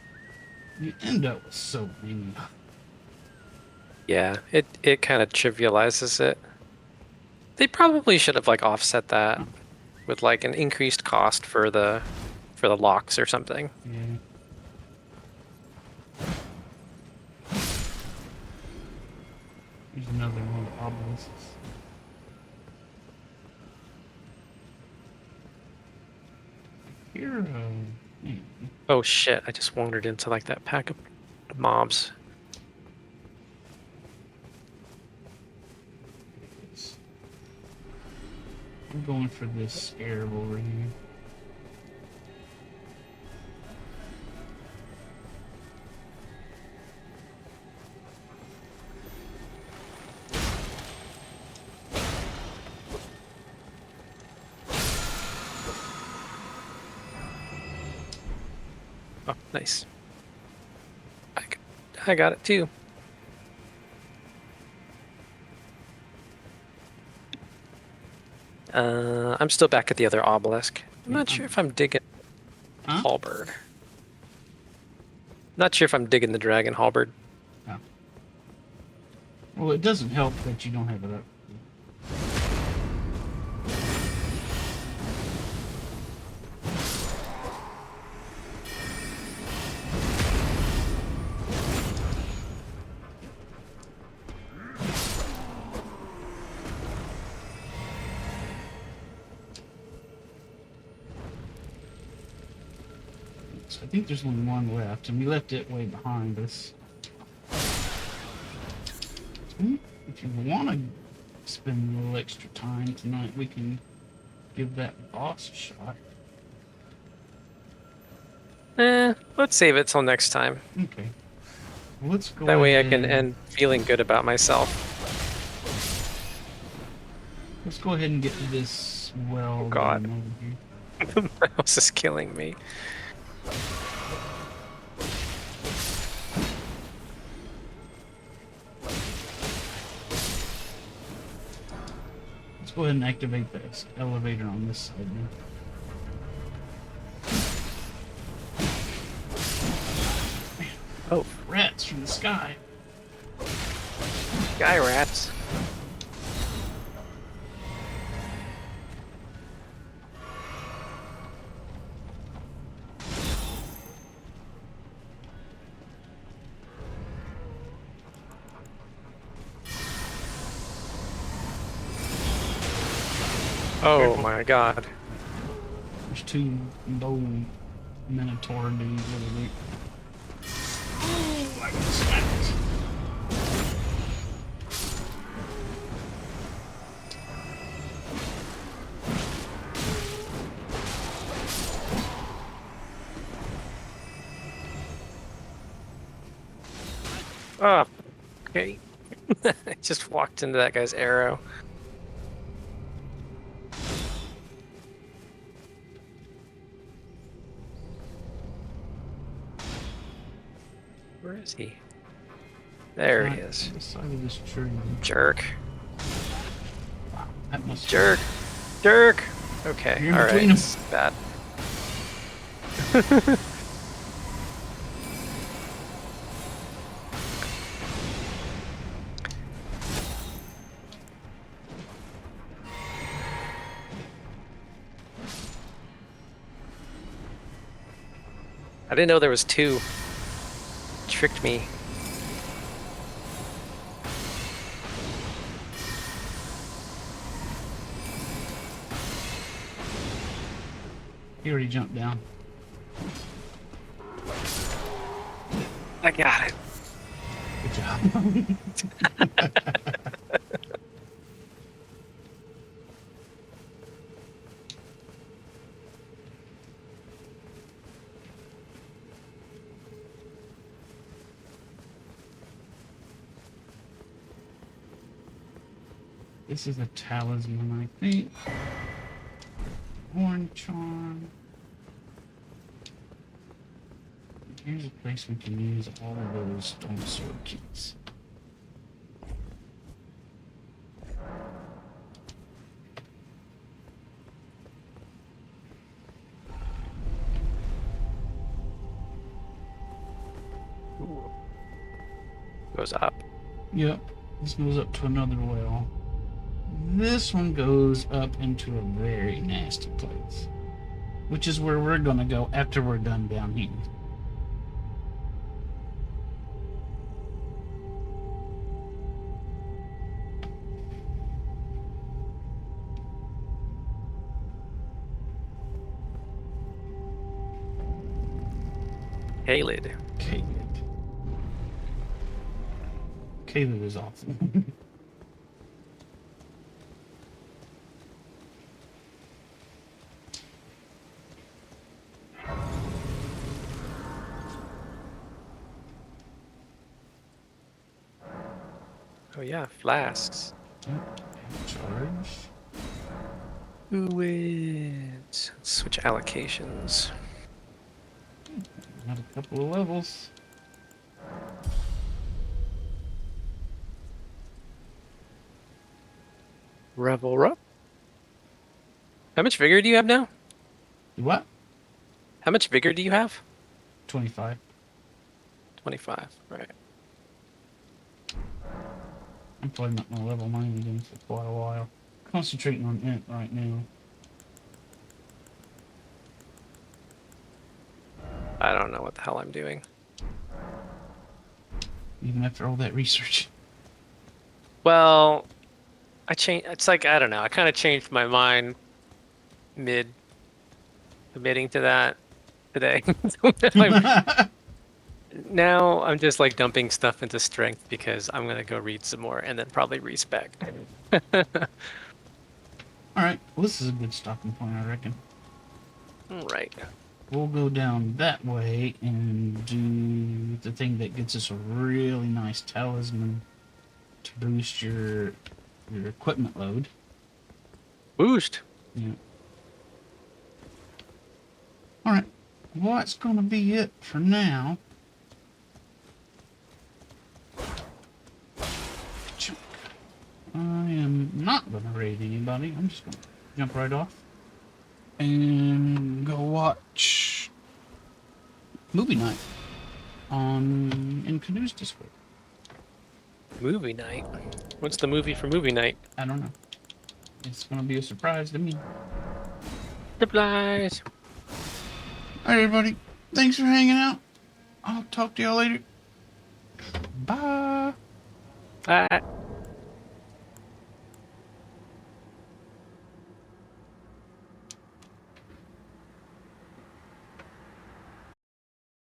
you end up with so many. Yeah, it kind of trivializes it. They probably should have like offset that with like an increased cost for the locks or something. Yeah. Here's another one of the obelisks. Here, hmm. Oh shit, I just wandered into like that pack of mobs. I'm going for this scarab over here. Oh, nice. I got it too. I'm still back at the other obelisk. I'm not sure if I'm digging Huh? halberd. Not sure if I'm digging the dragon halberd. Oh. Well, it doesn't help that you don't have it up. So I think there's only one left, and we left it way behind us. If you want to spend a little extra time tonight, we can give that boss a shot. Let's save it till next time. Okay. Well, let's go That way I ahead. can end feeling good about myself. Let's go ahead and get to this well. Oh, God. over here. The mouse is killing me. Let's go ahead and activate the elevator on this side now. Oh, Rats from the sky. guy rats. Oh Careful. my god. There's two low minotaur dudes over there. Oh, I got snapped. Oh, okay. I just walked into that guy's arrow. Where is he? There he is. The side of this tree. Jerk. Wow, that must Jerk. Jerk. Okay. You're in All between right. 'em. Bad. I didn't know there was two. Tricked me. He already jumped down. I got it. Good job. This is a talisman, I think. Horn charm. Here's a place we can use all of those stone sword keys. Ooh. Goes up. Yep, this goes up to another well. This one goes up into a very nasty place, which is where we're gonna go after we're done down here. Halid. Caleb. Caleb is awful. Oh yeah, flasks. Charge. Who wins? Let's switch allocations. Got a couple of levels. Revel up. How much vigor do you have now? What? How much vigor do you have? 25. 25. Right. I'm probably not gonna level mine again for quite a while. Concentrating on it right now. I don't know what the hell I'm doing. Even after all that research. Well, I changed. It's like I don't know. I kind of changed my mind mid committing to that today. Now I'm just like dumping stuff into strength because I'm gonna go read some more and then probably respec. Alright, well, this is a good stopping point, I reckon. Right. We'll go down that way and do the thing that gets us a really nice talisman to boost your equipment load. Boost. Yeah. Alright, well, that's gonna be it for now. I am not gonna raid anybody. I'm just gonna jump right off and go watch movie night on in Canoe's Discord. Movie night. What's the movie for movie night? I don't know. It's gonna be a surprise to me. Supplies. Alright, everybody. Thanks for hanging out. I'll talk to y'all later. Bye. Bye.